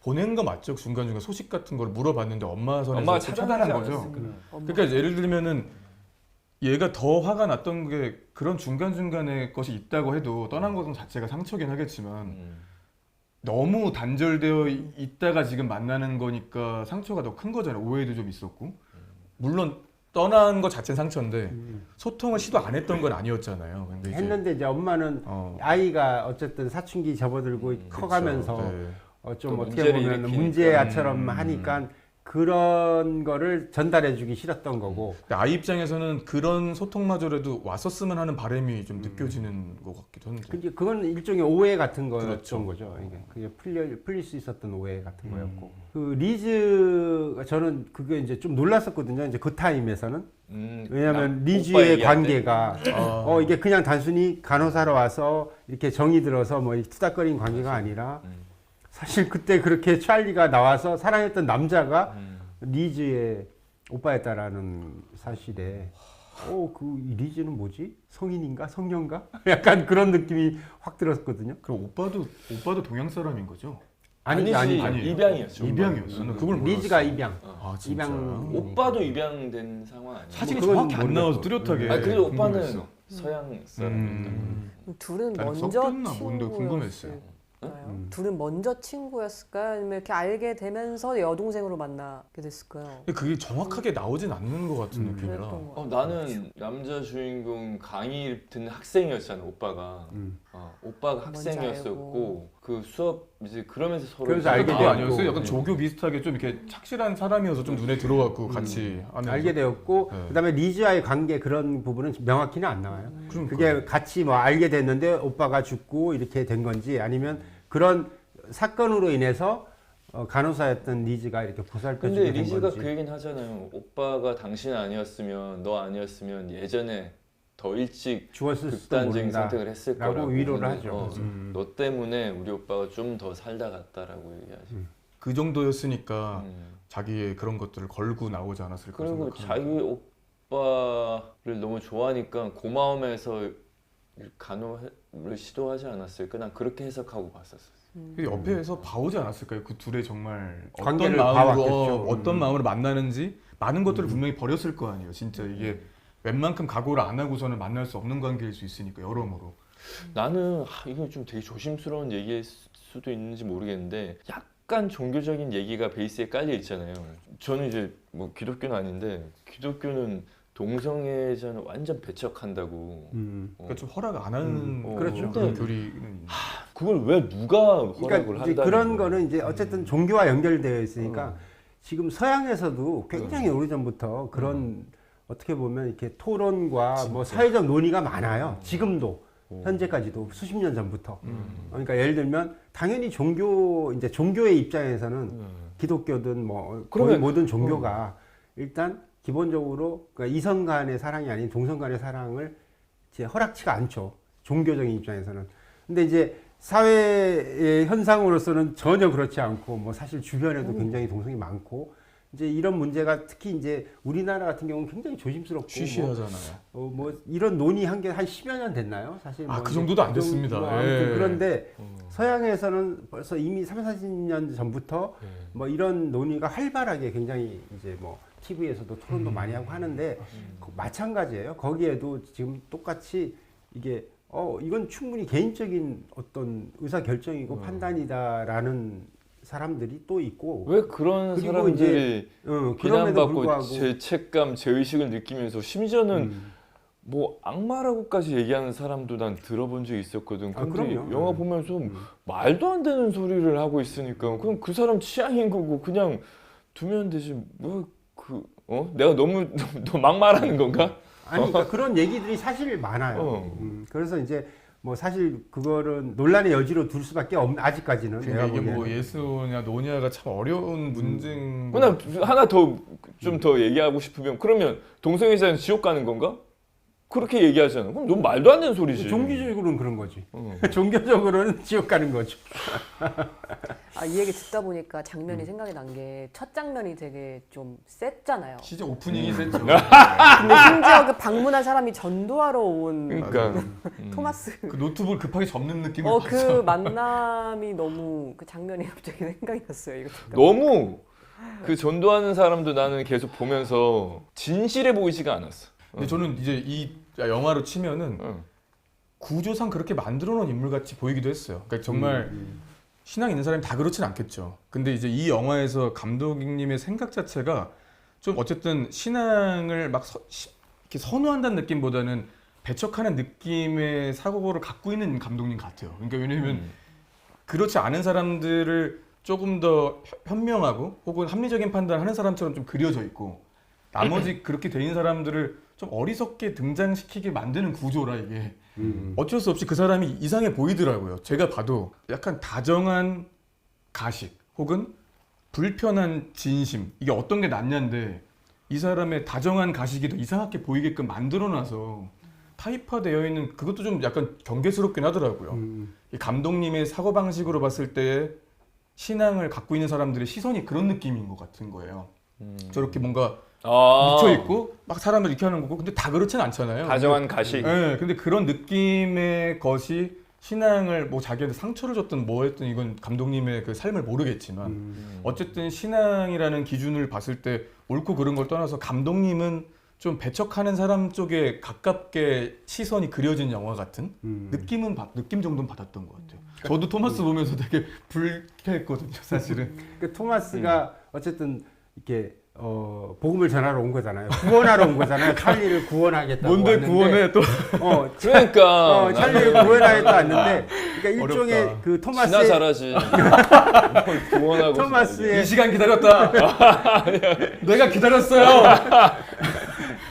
보낸 거 맞죠? 중간중간 소식 같은 걸 물어봤는데 엄마 선에서 엄마가 차단한 거죠. 않았을까? 그러니까 예를 들면은 얘가 더 화가 났던 게 그런 중간중간에 것이 있다고 해도 떠난 것 자체가 상처긴 하겠지만 너무 단절되어 있다가 지금 만나는 거니까 상처가 더 큰 거잖아요. 오해도 좀 있었고 물론 떠난 것 자체는 상처인데 소통을 시도 안 했던 건 아니었잖아요. 근데 이제 했는데 이제 엄마는 아이가 어쨌든 사춘기 접어들고 커가면서 그쵸. 좀 또 어떻게 문제를 보면 일으키니까. 문제아처럼 하니까 그런 거를 전달해주기 싫었던 거고. 근데 아이 입장에서는 그런 소통마저라도 왔었으면 하는 바람이 좀 느껴지는 것 같기도 한데. 근데 그건 일종의 오해 같은 거였던 그렇죠. 거죠. 이게 그게 풀릴 수 있었던 오해 같은 거였고. 그 리즈가 저는 그게 이제 좀 놀랐었거든요. 이제 그 타임에서는. 왜냐하면 오빠 리즈의 얘기할 관계가 아. 이게 그냥 단순히 간호사로 와서 이렇게 정이 들어서 뭐 투닥거리는 관계가 아니라 사실 그때 그렇게 찰리가 나와서 사랑했던 남자가 리즈의 오빠였다라는 사실에 그 리즈는 뭐지? 성인인가? 성년가? 약간 그런 느낌이 확 들었거든요. 그럼 오빠도 동양 사람인 거죠? 아니지 아니에요. 입양이었죠. 입양이었어. 나 그걸 몰랐어. 리즈가 입양. 아 진짜. 입양. 오빠도 입양된 상황 아니야? 사진이 그건 정확히 안 모르겠고. 나와서 뚜렷하게. 아 그래도 오빠는 궁금했어. 서양 사람이었다. 둘은 아니, 먼저 섞였나 뭔데 궁금했어요. 친구였을까요? 둘은 먼저 친구였을까요? 아니면 이렇게 알게 되면서 여동생으로 만나게 됐을까요? 근데 그게 정확하게 나오진 않는 것 같은 느낌이라. 그랬던 것 같아요. 나는 남자 주인공 강의 듣는 학생이었잖아 오빠가. 오빠가 뭔지 학생이었었고 그 수업 이제 그러면서 서로 그래서 알게 그거 되었고. 아니었어요? 약간 조교 비슷하게 좀 이렇게 착실한 사람이어서 좀 눈에 들어왔고 같이 하면서. 알게 되었고 네. 그다음에 리즈와의 관계 그런 부분은 명확히는 안 나와요. 그러니까. 그게 같이 뭐 알게 됐는데 오빠가 죽고 이렇게 된 건지 아니면 그런 사건으로 인해서 간호사였던 리즈가 이렇게 근데 보살펴주게 된 리즈가 건지. 그 얘기는 하잖아요. 오빠가 당신 아니었으면 너 아니었으면 예전에 더 일찍 죽었을 수도 극단적인 모른다. 선택을 했을 라고 거라고 위로를 근데, 하죠. 너 때문에 우리 오빠가 좀 더 살다 갔다라고 얘기하지. 그 정도였으니까 자기의 그런 것들을 걸고 나오지 않았을까 그리고 생각합니다. 자기 오빠를 너무 좋아하니까 고마움에서 간호를 시도하지 않았을까? 난 그렇게 해석하고 봤었어. 그 옆에서 봐오지 않았을까요? 그 둘의 정말 어떤 관계를 마음으로 봐왔겠죠. 어떤 마음으로 만나는지 많은 것들을 분명히 버렸을 거 아니에요. 진짜 이게 웬만큼 각오를 안 하고서는 만날 수 없는 관계일 수 있으니까 여러모로. 나는 이건 좀 되게 조심스러운 얘기일 수도 있는지 모르겠는데 약간 종교적인 얘기가 베이스에 깔려 있잖아요. 저는 이제 뭐 기독교는 아닌데 기독교는 동성애자는 완전 배척한다고. 그러니까 좀 허락 안 하는 그렇죠. 그런 근데 교리는 있는. 그걸 왜 누가 허락을 그러니까 이제 한다는 그런 거야. 거는 이제 어쨌든 종교와 연결되어 있으니까 지금 서양에서도 굉장히 오래전부터 그런 어떻게 보면 이렇게 토론과 뭐 사회적 논의가 많아요. 지금도 현재까지도 수십 년 전부터. 그러니까 예를 들면 당연히 이제 종교의 입장에서는 기독교든 뭐 거의 그러면- 모든 종교가 일단 기본적으로 그러니까 이성 간의 사랑이 아닌 동성 간의 사랑을 이제 허락치가 않죠. 종교적인 입장에서는. 근데 이제 사회의 현상으로서는 전혀 그렇지 않고 뭐 사실 주변에도 굉장히 동성이 많고 이제 이런 문제가 특히 이제 우리나라 같은 경우는 굉장히 조심스럽고 쉬쉬하잖아요. 뭐 이런 논의한 게 한 10여 년 됐나요? 사실 아, 뭐 그 이제 정도도 안 그 정도 됐습니다. 뭐 아무튼 예. 그런데 서양에서는 벌써 이미 3, 40년 전부터 뭐 이런 논의가 활발하게 굉장히 이제 뭐 TV에서도 토론도 많이 하고 하는데 마찬가지예요. 거기에도 지금 똑같이 이게 이건 충분히 개인적인 어떤 의사 결정이고 판단이다라는 사람들이 또 있고 왜 그런 그리고 사람들이 그럼에도 비난받고 불구하고 죄책감, 죄의식을 느끼면서 심지어는 뭐 악마라고까지 얘기하는 사람도 난 들어본 적이 있었거든. 아, 근데 그럼요. 영화 보면서 말도 안 되는 소리를 하고 있으니까 그럼 그 사람 취향인 거고 그냥 두면 되지. 내가 너무 막말하는 건가? 아니 그러니까 그런 얘기들이 사실 많아요. 그래서 이제 뭐 사실 그거는 논란의 여지로 둘 수밖에 없는 아직까지는 그러니까 내가 이게 뭐 보기에는. 예수냐 노냐가 참 어려운 문제인 것 그냥 같아요. 하나 더 좀 더 얘기하고 싶으면 그러면 동성애자는 지옥 가는 건가? 그렇게 얘기하잖아. 그럼 너무 말도 안 되는 소리지. 종교적으로는 그런 거지. 종교적으로는 지옥 가는 거죠. 이 얘기 듣다 보니까 장면이 생각이 난 게 첫 장면이 되게 좀 셌잖아요. 진짜 오프닝이 셌죠. 근데 심지어 그 방문한 사람이 전도하러 온 그러니까 토마스. 그 노트북을 급하게 접는 느낌을 그 만남이 너무 그 장면이 갑자기 생각이 났어요. 이거 듣다 너무 그 전도하는 사람도 나는 계속 보면서 진실해 보이지가 않았어. 근데 저는 이제 이 영화로 치면은 응. 구조상 그렇게 만들어 놓은 인물 같이 보이기도 했어요. 그러니까 정말 신앙 있는 사람이 다 그렇진 않겠죠. 근데 이제 이 영화에서 감독님의 생각 자체가 좀 어쨌든 신앙을 막 이렇게 선호한다는 느낌보다는 배척하는 느낌의 사고를 갖고 있는 감독님 같아요. 그러니까 왜냐면 그렇지 않은 사람들을 조금 더 현명하고 혹은 합리적인 판단을 하는 사람처럼 좀 그려져 있고 나머지 그렇게 돼 있는 사람들을 좀 어리석게 등장시키게 만드는 구조라 이게 어쩔 수 없이 그 사람이 이상해 보이더라고요. 제가 봐도 약간 다정한 가식 혹은 불편한 진심 이게 어떤 게 낫냐인데 이 사람의 다정한 가식이 더 이상하게 보이게끔 만들어놔서 타입화되어 있는 그것도 좀 약간 경계스럽긴 하더라고요. 이 감독님의 사고방식으로 봤을 때 신앙을 갖고 있는 사람들의 시선이 그런 느낌인 것 같은 거예요. 저렇게 뭔가 묻혀 있고 막 사람을 이렇게 하는 거고 근데 다 그렇진 않잖아요. 다정한 가식. 네, 근데 그런 느낌의 것이 신앙을 뭐 자기한테 상처를 줬든 뭐 했든 이건 감독님의 그 삶을 모르겠지만 어쨌든 신앙이라는 기준을 봤을 때 옳고 그른 걸 떠나서 감독님은 좀 배척하는 사람 쪽에 가깝게 시선이 그려진 영화 같은 느낌 정도는 받았던 것 같아요. 저도 토마스 보면서 되게 불쾌했거든요, 사실은. 그 토마스가 어쨌든 이렇게 복음을 전하러 온 거잖아요. 구원하러 온 거잖아요. 찰리를 구원하겠다고 뭔데 왔는데, 구원해 또 그러니까 찰리를 구원하겠다 왔는데, 그러니까 일종의 어렵다. 그 지나 토마스의 잘하지. 뭘 구원하고 토마스의 이 시간 기다렸다. 내가 기다렸어요.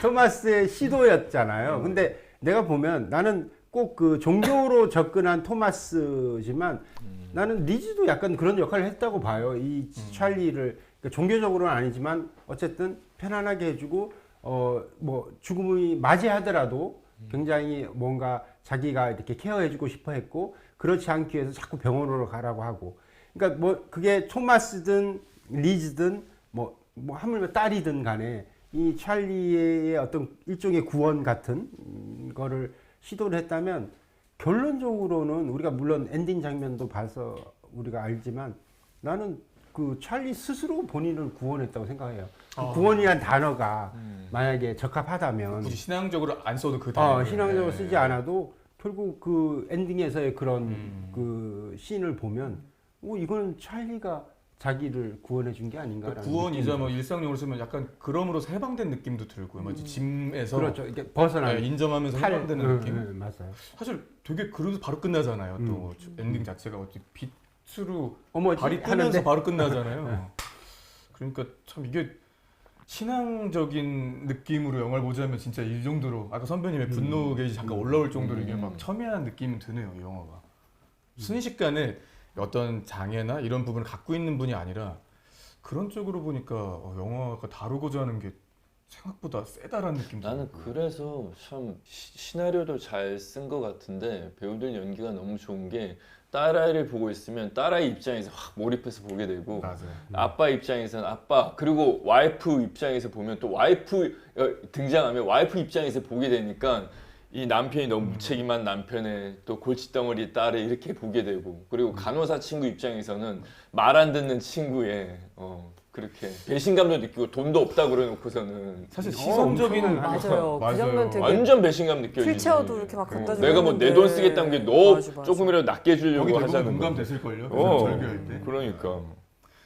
토마스의 시도였잖아요. 근데 내가 보면 나는 꼭 그 종교로 접근한 토마스지만 나는 리즈도 약간 그런 역할을 했다고 봐요. 이 찰리를 그러니까 종교적으로는 아니지만 어쨌든 편안하게 해주고 뭐 죽음이 맞이하더라도 굉장히 뭔가 자기가 이렇게 케어해주고 싶어 했고 그렇지 않기 위해서 자꾸 병원으로 가라고 하고 그러니까 뭐 그게 토마스든 리즈든 뭐 하물며 딸이든 간에 이 찰리의 어떤 일종의 구원 같은 거를 시도를 했다면 결론적으로는 우리가 물론 엔딩 장면도 봐서 우리가 알지만 나는 그 찰리 스스로 본인을 구원했다고 생각해요. 그 구원이란 단어가 만약에 적합하다면 굳이 신앙적으로 안 써도 그 단어. 신앙적으로 쓰지 않아도 결국 그 엔딩에서의 그런 그 씬을 보면 이거는 찰리가 자기를 구원해 준 게 아닌가라는 구원이자 뭐 일상용어로 쓰면 약간 그럼으로서 해방된 느낌도 들고 마치 짐에서 그렇죠. 이렇게 벗어난 인정하면서 해방되는 느낌. 맞아요. 사실 되게 그래도 바로 끝나잖아요. 또 엔딩 자체가 어떻게 빛으로 어머 발이 뜨면서 바로 끝나잖아요. 그러니까 참 이게 신앙적인 느낌으로 영화를 보자면 진짜 이 정도로 아까 선배님의 분노 게이지 잠깐 올라올 정도로 이게 막 첨예한 느낌이 드네요. 이 영화가 순식간에 어떤 장애나 이런 부분을 갖고 있는 분이 아니라 그런 쪽으로 보니까 영화가 다루고자 하는 게 생각보다 세다라는 느낌도 나는 들고. 그래서 참 시나리오도 잘 쓴 것 같은데 배우들 연기가 너무 좋은 게 딸아이를 보고 있으면 딸아이 입장에서 확 몰입해서 보게 되고 맞아요. 아빠 입장에서는 아빠 그리고 와이프 입장에서 보면 또 와이프 등장하면 와이프 입장에서 보게 되니까 이 남편이 너무 무책임한 남편의 또 골칫덩어리 딸을 이렇게 보게 되고 그리고 간호사 친구 입장에서는 말 안 듣는 친구의 그렇게 배신감도 느끼고 돈도 없다 그래놓고서는 사실 시선적인 맞아요. 그 장면 되게 완전 배신감 느껴지지. 휠체어도 이렇게 막 갖다 주고 내가 뭐 내 돈 쓰겠다는 게 너 맞아, 맞아. 조금이라도 낮게 주려고 거기 대부분 하자는 공감 건데. 됐을걸요. 어, 절교할 때. 그러니까.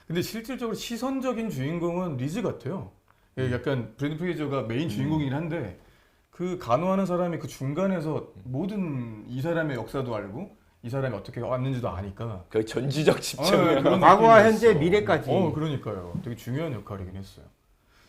근데 실질적으로 시선적인 주인공은 리즈 같아요. 약간 브래드 프레이저가 메인 주인공이긴 한데 그 간호하는 사람이 그 중간에서 모든 이 사람의 역사도 알고 이 사람이 어떻게 왔는지도 아니까 그 전지적 집착이야. 그런 과거와 느낌이었어. 현재, 미래까지. 그러니까요. 되게 중요한 역할이긴 했어요.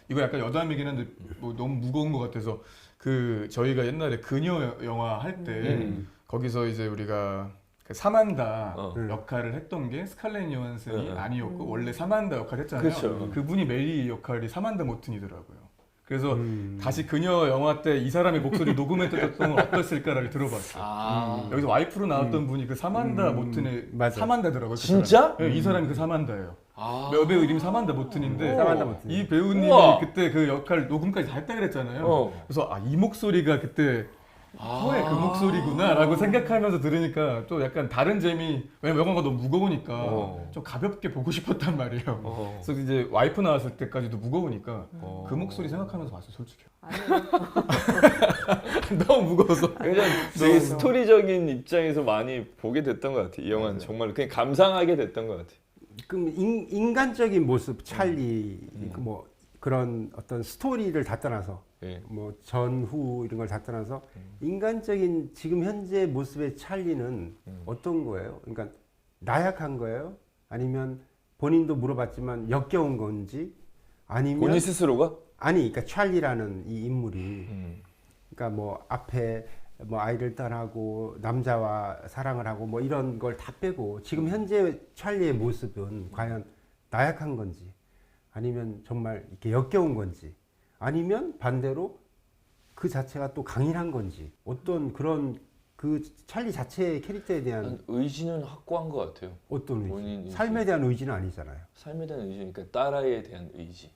이거 약간 여담이긴 한데 뭐 너무 무거운 것 같아서 그 저희가 옛날에 그녀 영화 할 때 거기서 이제 우리가 그 사만다 역할을 했던 게 스칼렛 요한슨이 아니었고 원래 사만다 역할을 했잖아요. 그렇죠. 그분이 메리 역할이 사만다 모튼이더라고요. 그래서 다시 그녀 영화 때 이 사람의 목소리 녹음했던 건 어땠을까를 들어봤어요. 여기서 와이프로 나왔던 분이 그 사만다 모튼의 맞아요. 사만다더라고요. 그 진짜? 사람이. 네, 이 사람이 그 사만다예요. 아. 여배우 이름이 사만다 모튼인데 사만다 모튼. 이 배우님이 우와. 그때 그 역할 녹음까지 다 했다 그랬잖아요. 그래서 이 목소리가 그때 허의 그 목소리구나라고 생각하면서 들으니까 또 약간 다른 재미. 왜냐면 영화가 너무 무거우니까 좀 가볍게 보고 싶었단 말이에요. 그래서 이제 와이프 나왔을 때까지도 무거우니까 그 목소리 생각하면서 봤어요, 솔직히. 너무 무거워서. 굉장히 되게 스토리적인 입장에서 많이 보게 됐던 것 같아. 이 영화는 정말 그냥 감상하게 됐던 것 같아. 그럼 인간적인 모습 찰리 뭐 그런 어떤 스토리를 다 떠나서 예. 뭐 전후 이런 걸 다 떠나서 인간적인 지금 현재 모습의 찰리는 어떤 거예요? 그러니까 나약한 거예요? 아니면 본인도 물어봤지만 역겨운 건지 아니면 본인 스스로가? 아니 그러니까 찰리라는 이 인물이 그러니까 뭐 앞에 뭐 아이를 떠나고 남자와 사랑을 하고 뭐 이런 걸 다 빼고 지금 현재 찰리의 모습은 과연 나약한 건지 아니면 정말 이렇게 역겨운 건지 아니면 반대로 그 자체가 또 강인한 건지 어떤 그런 그 찰리 자체의 캐릭터에 대한 난 의지는 확고한 것 같아요. 어떤 본인 의지? 의지. 삶에 대한 의지는 아니잖아요. 삶에 대한 의지니까 딸아이에 대한 의지.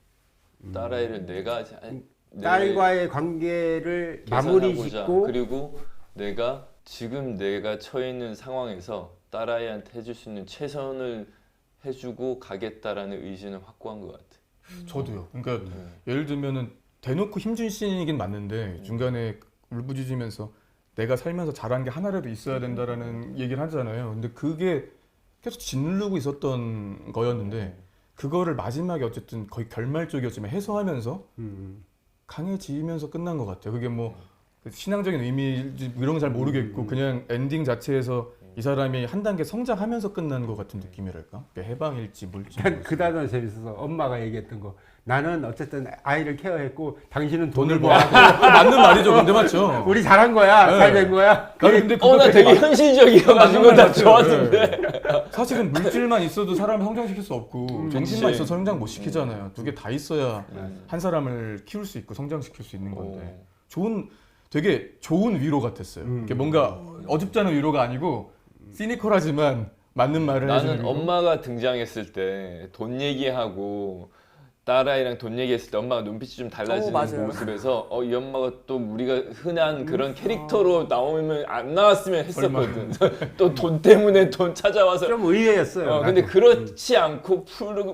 딸아이를 내가 딸과의 관계를 개선하고자. 마무리 짓고 그리고 내가 지금 내가 처해 있는 상황에서 딸아이한테 해줄 수 있는 최선을 해주고 가겠다라는 의지는 확고한 것 같아. 저도요. 그러니까 예를 들면은 대놓고 힘준 씬이긴 맞는데 중간에 울부짖으면서 내가 살면서 잘한 게 하나라도 있어야 된다라는 얘기를 하잖아요. 근데 그게 계속 짓누르고 있었던 거였는데 그거를 마지막에 어쨌든 거의 결말 쪽이었지만 해소하면서 강해지면서 끝난 것 같아요. 그게 뭐 신앙적인 의미인지 이런 건 잘 모르겠고 그냥 엔딩 자체에서 이 사람이 한 단계 성장하면서 끝난 것 같은 느낌이랄까? 해방일지 뭘지. 난 그 단어 재밌어서 엄마가 얘기했던 거. 나는 어쨌든 아이를 케어했고 당신은 돈을 돈을 모아. 맞는 말이죠. 근데 맞죠? 우리 잘한 거야. 네. 잘 된 거야. 나는 근데 그거 나 되게 현실적이어가지고 맞는 나 말 좋았는데. 사실은 물질만 있어도 사람을 성장시킬 수 없고 정신만 그치. 있어서 성장 못 시키잖아요. 두 개 다 있어야 한 사람을 키울 수 있고 성장시킬 수 있는 건데 되게 좋은 위로 같았어요. 이게 뭔가 어줍잖은 위로가 아니고 시니컬하지만 맞는 말을 나는 해주는 엄마가 등장했을 때 돈 얘기하고 딸아이랑 돈 얘기했을 때 엄마가 눈빛이 좀 달라지는 맞아요. 모습에서 이 엄마가 또 우리가 흔한 그런 캐릭터로 나오면 안 나왔으면 했었거든. 또 돈 때문에 돈 찾아와서 좀 의외였어요. 근데 나도. 그렇지 않고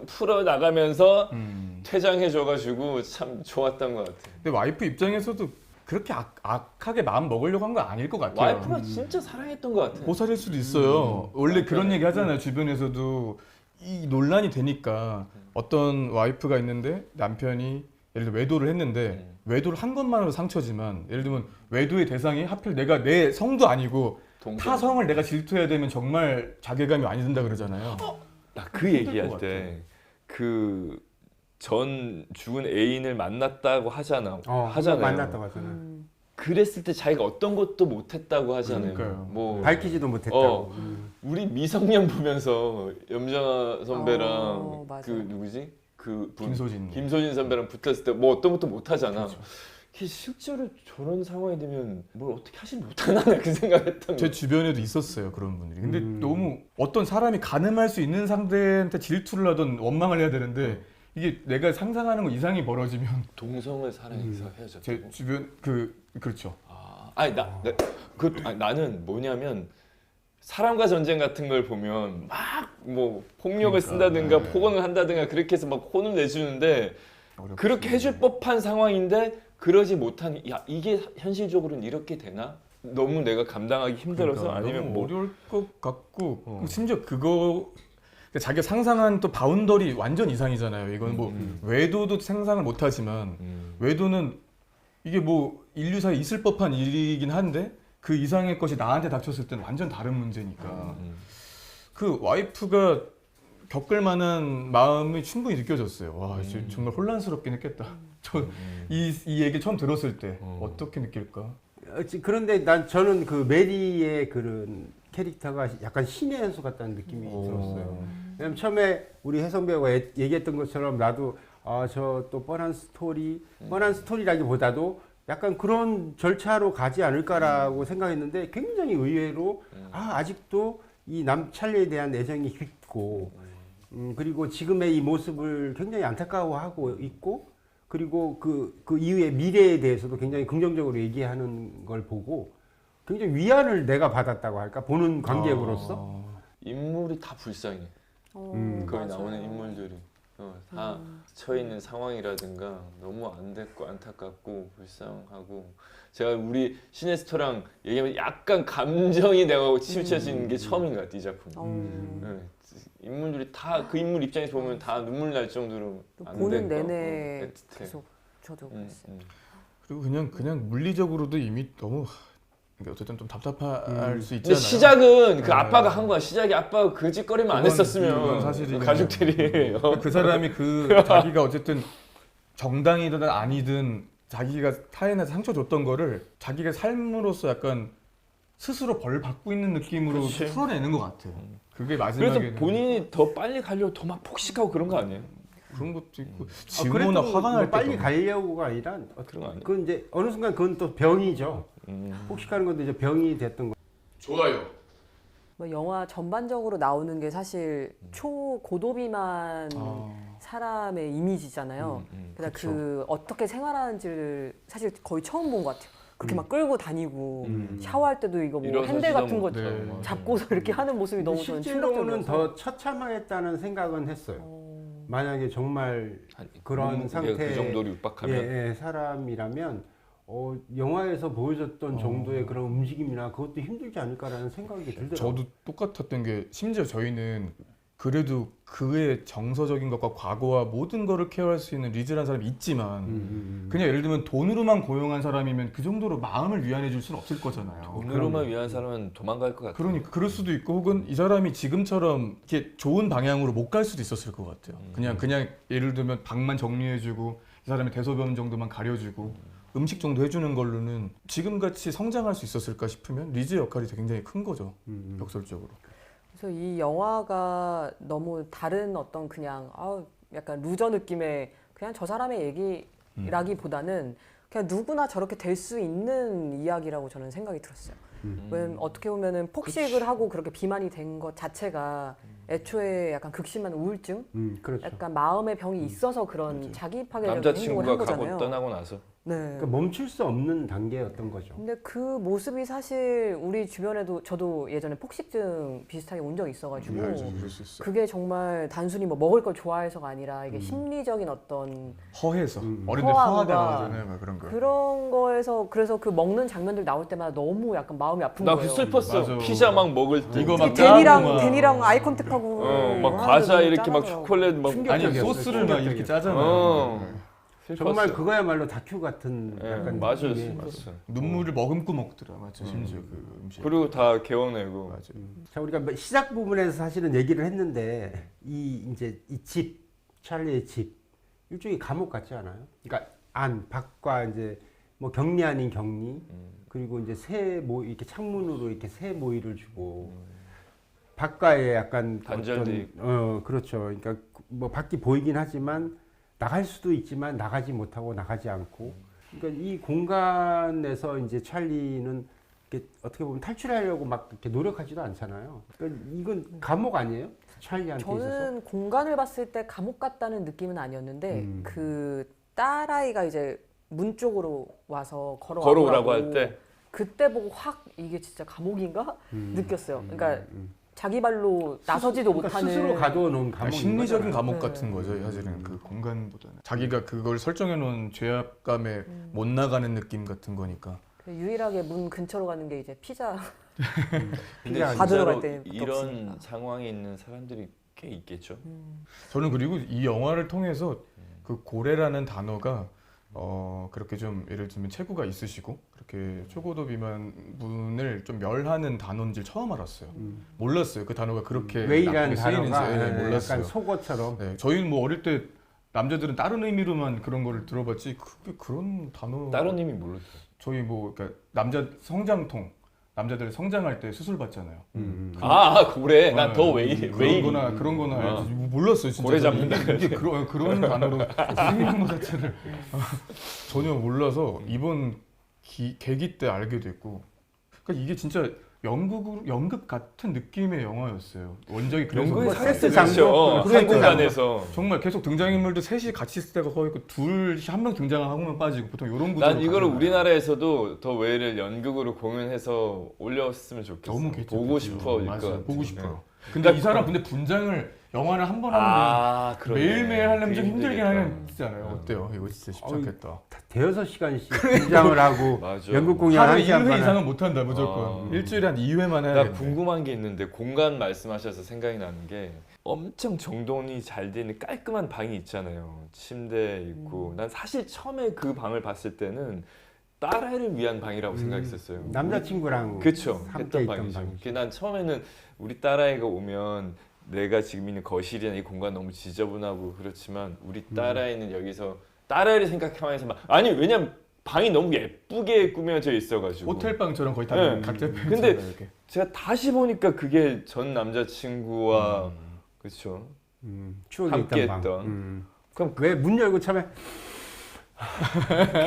풀어 나가면서 음. 퇴장해줘가지고 참 좋았던 것 같아. 근데 와이프 입장에서도 그렇게 악하게 마음 먹으려고 한 건 아닐 것 같아요. 와이프가 진짜 사랑했던 것 같아. 보살일 수도 있어요. 원래 맞아요. 그런 얘기 하잖아요. 주변에서도 이 논란이 되니까 어떤 와이프가 있는데 남편이 예를 들어 외도를 했는데 외도를 한 것만으로 상처지만 예를 들면 외도의 대상이 하필 내가 내 성도 아니고 동생. 타 성을 내가 질투해야 되면 정말 자괴감이 많이 든다 그러잖아요. 나 그 힘들 얘기할 것 때 그 전 죽은 애인을 만났다고 하잖아요. 만났다고 하잖아. 그랬을 때 자기가 어떤 것도 못했다고 하잖아요. 그러니까요. 뭐 밝히지도 못했다고. 어. 우리 미성년 보면서 염정아 선배랑 맞아. 그 누구지? 그 분, 김소진 선배랑 붙었을 때 뭐 어떤 것도 못하잖아. 그게 실제로 저런 상황이 되면 뭘 어떻게 하지 못하나 그 생각했던 제 거. 주변에도 있었어요 그런 분들이. 근데 너무 어떤 사람이 가늠할 수 있는 상대한테 질투를 하던 원망을 해야 되는데 이게 내가 상상하는 것 이상이 벌어지면 동성을 사랑해서 헤어졌고. 제 주변 그렇죠. 아니 나는 뭐냐면 사람과 전쟁 같은 걸 보면 막 뭐 폭력을 쓴다든가 폭언을 한다든가 그렇게 해서 막 혼을 내주는데 어렵지. 그렇게 해줄 법한 상황인데 그러지 못한 야 이게 현실적으로는 이렇게 되나? 너무 내가 감당하기 힘들어서 그러니까 아니면 너무 뭐 어려울 것 같고 심지어 그거 자기가 상상한 또 바운더리 완전 이상이잖아요. 이건 뭐 외도도 상상을 못하지만 외도는 이게 뭐 인류사에 있을 법한 일이긴 한데 그 이상의 것이 나한테 닥쳤을 때는 완전 다른 문제니까 그 와이프가 겪을 만한 마음이 충분히 느껴졌어요. 와, 정말 혼란스럽긴 했겠다. 이 얘기 처음 들었을 때 어떻게 느낄까? 그런데 저는 그 메리의 그런 캐릭터가 약간 신의 한 수 같다는 느낌이 들었어요. 왜냐면 처음에 우리 혜성 배우가 얘기했던 것처럼 나도 저 또 뻔한 스토리라기보다도 약간 그런 절차로 가지 않을까라고 생각했는데 굉장히 의외로 아직도 이 찰리에 대한 애정이 깊고 그리고 지금의 이 모습을 굉장히 안타까워하고 있고 그리고 그 이후의 미래에 대해서도 굉장히 긍정적으로 얘기하는 걸 보고 굉장히 위안을 내가 받았다고 할까 보는 관객으로서 인물이 다 불쌍해. 거기 맞아요. 나오는 인물들이 다 처있는 상황이라든가 너무 안 됐고 안타깝고 불쌍하고 제가 우리 시네스토랑 얘기하면 약간 감정이 내가 치우쳐지는 게 처음인 것 같아 이 작품. 네. 인물들이 다 그 인물 입장에서 보면 다 눈물 날 정도로 안 보는 된 거. 내내 애틋해. 계속 저도 그랬어요. 그리고 그냥 물리적으로도 이미 너무 어쨌든 좀 답답할 수 근데 있잖아요. 시작은 그 아빠가 한 거야. 시작이 아빠가 그 짓거리만 안 그건 했었으면 사실이긴 가족들이 그 사람이 자기가 어쨌든 정당이든 아니든 자기가 타인한테 상처 줬던 거를 자기가 삶으로서 약간 스스로 벌 받고 있는 느낌으로 그치. 풀어내는 것 같아요. 그게 마지막에 그래서 본인이 더 빨리 가려고 더 막 폭식하고 그런 거 아니에요? 그런 것도 있고 그래도 지금보다 화가 날 빨리 때도 가려고가 아니라 그런 거 아니에요? 그건 이제 어느 순간 그건 또 병이죠. 폭식하는 것도 이제 병이 됐던 거. 좋아요. 뭐 영화 전반적으로 나오는 게 사실 초고도비만 사람의 이미지잖아요. 그러니까 그 어떻게 생활하는지를 사실 거의 처음 본 것 같아요. 그렇게 막 끌고 다니고 샤워할 때도 이거 뭐 일어서지도 핸들 같은 거 네. 잡고서 이렇게 하는 모습이 너무 저는 실제로는 충격적이어서. 더 처참했다는 생각은 했어요. 만약에 정말 그런 몸무게가 상태 그 정도로 육박하면 사람이라면 영화에서 보여줬던 정도의 그런 움직임이나 그것도 힘들지 않을까라는 생각이 들더라고요. 저도 똑같았던 게 심지어 저희는 그래도 그의 정서적인 것과 과거와 모든 거를 케어할 수 있는 리즈라는 사람이 있지만 그냥 예를 들면 돈으로만 고용한 사람이면 그 정도로 마음을 위안해 줄 수는 없을 거잖아요. 돈으로만 위한 사람은 도망갈 것 같아요. 그러니까 그럴 수도 있고 혹은 이 사람이 지금처럼 이렇게 좋은 방향으로 못 갈 수도 있었을 것 같아요. 그냥 예를 들면 방만 정리해주고 이 사람의 대소변 정도만 가려주고 음식 정도 해주는 걸로는 지금같이 성장할 수 있었을까 싶으면 리즈의 역할이 굉장히 큰 거죠. 역설적으로. 그래서 이 영화가 너무 다른 어떤 그냥 약간 루저 느낌의 그냥 저 사람의 얘기라기보다는 그냥 누구나 저렇게 될 수 있는 이야기라고 저는 생각이 들었어요. 왜냐면 어떻게 보면은 폭식을 하고 그렇게 비만이 된 것 자체가 애초에 약간 극심한 우울증, 그렇죠. 약간 마음의 병이 있어서 그런 자기 파괴적인 행동을 남자친구가 한 가고 거잖아요. 떠나고 나서 네. 그러니까 멈출 수 없는 단계였던 거죠. 근데 그 모습이 사실 우리 주변에도 저도 예전에 폭식증 비슷하게 온 적이 있어가지고 그럴 수 있어. 그게 정말 단순히 뭐 먹을 걸 좋아해서가 아니라 이게 심리적인 어떤 허해서 어른들 허함과 허하다고 하잖아요, 그런 거. 그런 거에서 그래서 그 먹는 장면들 나올 때마다 너무 약간 마음이 아픈 나 거예요. 그 슬펐어. 맞아. 피자 막 먹을 때. 이거 막 데니랑 아이 컨택하고 막 하는데 과자 너무 이렇게 막 짠하더라고. 초콜릿 막 충격- 아니 충격이었어요. 소스를 막 이렇게 충격적이었어요. 짜잖아요. 정말 슬펐어요. 그거야말로 다큐 같은 예, 약간 맞아요, 느낌의- 슬펐어요. 눈물을 머금고 먹더라, 맞죠? 심지어 그 음식. 그리고 다 개워내고. 맞아. 자, 우리가 뭐 시작 부분에서 사실은 얘기를 했는데 이제 이 집, 찰리의 집 일종의 감옥 같지 않아요? 그러니까 안, 밖과 이제 뭐 격리 아닌 격리, 그리고 이제 이렇게 창문으로 이렇게 새 모이를 주고 밖과의 약간 단절돼 그렇죠. 그러니까 뭐 밖이 보이긴 하지만 나갈 수도 있지만 나가지 못하고 나가지 않고, 그러니까 이 공간에서 이제 찰리는 이렇게 어떻게 보면 탈출하려고 막 이렇게 노력하지도 않잖아요. 그러니까 이건 감옥 아니에요? 찰리한테 있어서. 저는 공간을 봤을 때 감옥 같다는 느낌은 아니었는데 그 딸아이가 이제 문 쪽으로 와서 걸어오라고 할 때. 그때 보고 확 이게 진짜 감옥인가 느꼈어요. 그러니까 자기 발로 나서지도 그러니까 못하는 스스로 가둬놓은 감옥. 심리적인 감옥 네. 같은 거죠, 사실은 그 공간보다는. 자기가 그걸 설정해 놓은 죄악감에 못 나가는 느낌 같은 거니까. 그 유일하게 문 근처로 가는 게 이제 피자. 근데 피자 받으러 갈 진짜로 때밖에 이런 없으니까. 상황에 있는 사람들이 꽤 있겠죠. 저는 그리고 이 영화를 통해서 그 고래라는 단어가 그렇게 좀 예를 들면 체구가 있으시고 그렇게 초고도 비만 분을 좀 멸하는 단어인지 처음 알았어요. 몰랐어요. 그 단어가 그렇게 웨이라는 나쁘게 쓰이는지. 단어가 네, 몰랐어요. 약간 속어처럼. 네, 저희는 뭐 어릴 때 남자들은 다른 의미로만 그런 거를 들어봤지 그게 그런 단어. 다른 님이 뭘로 들어요? 저희 뭐 그러니까 남자 성장통 남자들 성장할 때 수술 받잖아요. 고래. 난 더 웨이. 그런 거나 알지. 몰랐어요 진짜. 고래 잡는다. 이게 그런 단어로 쓰이는 것 자체를 전혀 몰라서 이번 계기 때 알게 됐고. 그러니까 이게 진짜 연극 같은 느낌의 영화였어요. 원작이 그래서 연극의 뭐 세트 세트 장소. 장소, 한 공간에서. 정말 계속 등장인물도 셋이 같이 있을 때가 거의 둘이 한 명 등장하고만 빠지고 보통 이런 구조. 난 이거를 우리나라에서도 더 웨이를 연극으로 공연해서 올렸으면 좋겠어. 너무 괜찮겠죠. 보고 싶어. 맞아, 보고 네. 싶어요. 근데 이 사람 근데 분장을 영화를 한 번 하면 그러네. 매일매일 하려면 좀 그게 힘들긴 힘들겠다. 하겠잖아요. 어때요? 이거 진짜 쉽지 않겠다. 대여섯 시간씩 등장을 하고 맞아. 연극 공연 하루에 한 시간 1회 반을 이상은 못 한다 무조건. 일주일에 한 2회만 나 해야겠네. 궁금한 게 있는데 공간 말씀하셔서 생각이 나는 게 엄청 정돈이 잘 되는 깔끔한 방이 있잖아요. 침대 있고. 난 사실 처음에 그 방을 봤을 때는 딸아이를 위한 방이라고 생각했었어요. 남자친구랑 그쵸. 함께 했던 있던 방이죠. 방이죠. 난 처음에는 우리 딸아이가 오면 내가 지금 있는 거실이나 이 공간 너무 지저분하고 그렇지만 우리 딸아이는 여기서 딸아이를 생각하면서 막 아니 왜냐면 방이 너무 예쁘게 꾸며져 있어가지고 호텔방처럼 거의 다 네. 각자 근데 이렇게. 제가 다시 보니까 그게 전 남자친구와 그렇죠. 추억이 함께 있던 방. 했던. 그럼 왜 문 열고 참에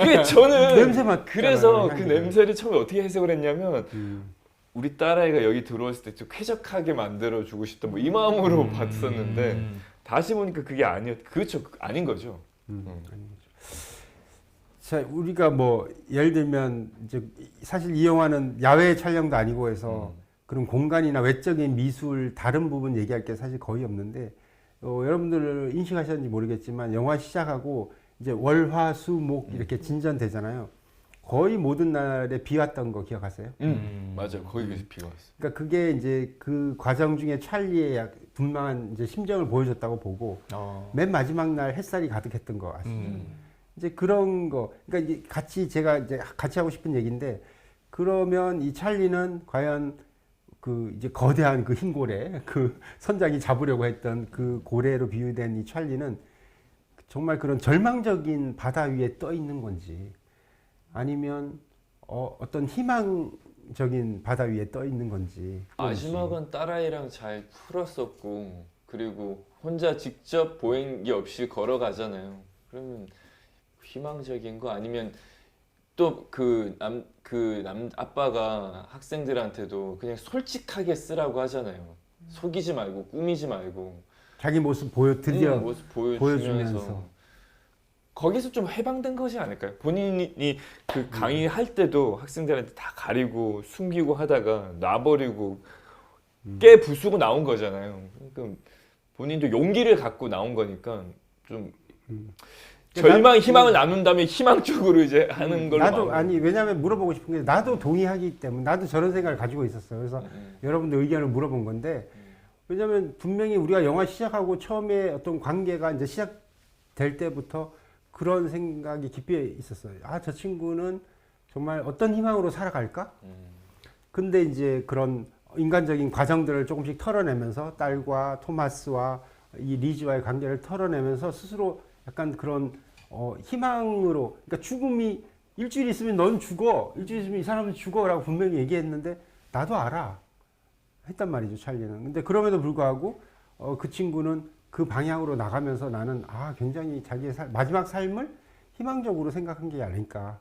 그게 저는 냄새 맡잖아요, 그래서 그 향기. 냄새를 처음에 어떻게 해석을 했냐면 우리 딸아이가 여기 들어왔을 때 좀 쾌적하게 만들어주고 싶다 뭐 이 마음으로 봤었는데 다시 보니까 그게 그렇죠. 아닌 거죠. 자, 우리가 뭐 예를 들면 이제 사실 이 영화는 야외 촬영도 아니고 해서 그런 공간이나 외적인 미술 다른 부분 얘기할 게 사실 거의 없는데 여러분들 인식하셨는지 모르겠지만 영화 시작하고 이제 월, 화, 수, 목 이렇게 진전되잖아요. 거의 모든 날에 비 왔던 거 기억하세요? 맞아. 거기 비가 왔어. 그러니까 그게 이제 그 과정 중에 찰리의 분명한 이제 심정을 보여줬다고 보고 맨 마지막 날 햇살이 가득했던 것 같습니다. 이제 그런 거, 그러니까 이제 제가 이제 같이 하고 싶은 얘기인데 그러면 이 찰리는 과연 그 이제 거대한 그 흰 고래, 그 선장이 잡으려고 했던 그 고래로 비유된 이 찰리는 정말 그런 절망적인 바다 위에 떠 있는 건지 아니면 어떤 희망적인 바다 위에 떠 있는 건지. 마지막은 딸아이랑 잘 풀었었고 그리고 혼자 직접 보행기 없이 걸어가잖아요. 그러면 희망적인 거 아니면 또 그 남 아빠가 학생들한테도 그냥 솔직하게 쓰라고 하잖아요. 속이지 말고 꾸미지 말고 자기 모습 드디어 모습 보여주면서 보여주면서. 거기서 좀 해방된 것이 아닐까요? 본인이 그 강의할 때도 학생들한테 다 가리고 숨기고 하다가 놔버리고 깨 부수고 나온 거잖아요. 그러니까 본인도 용기를 갖고 나온 거니까 좀 희망을 나눈다면 희망 쪽으로 이제 하는 걸로. 나도 아니 왜냐하면 물어보고 싶은 게 나도 동의하기 때문에 나도 저런 생각을 가지고 있었어요. 그래서 여러분들 의견을 물어본 건데 왜냐하면 분명히 우리가 영화 시작하고 처음에 어떤 관계가 이제 시작될 때부터 그런 생각이 깊이 있었어요. 아, 저 친구는 정말 어떤 희망으로 살아갈까? 근데 이제 그런 인간적인 과정들을 조금씩 털어내면서 딸과 토마스와 이 리즈와의 관계를 털어내면서 스스로 약간 그런 희망으로, 그러니까 죽음이 일주일 있으면 넌 죽어, 일주일 있으면 이 사람은 죽어라고 분명히 얘기했는데 나도 알아 했단 말이죠, 찰리는. 근데 그럼에도 불구하고 그 친구는 그 방향으로 나가면서 나는 굉장히 자기의 마지막 삶을 희망적으로 생각한 게 아닐까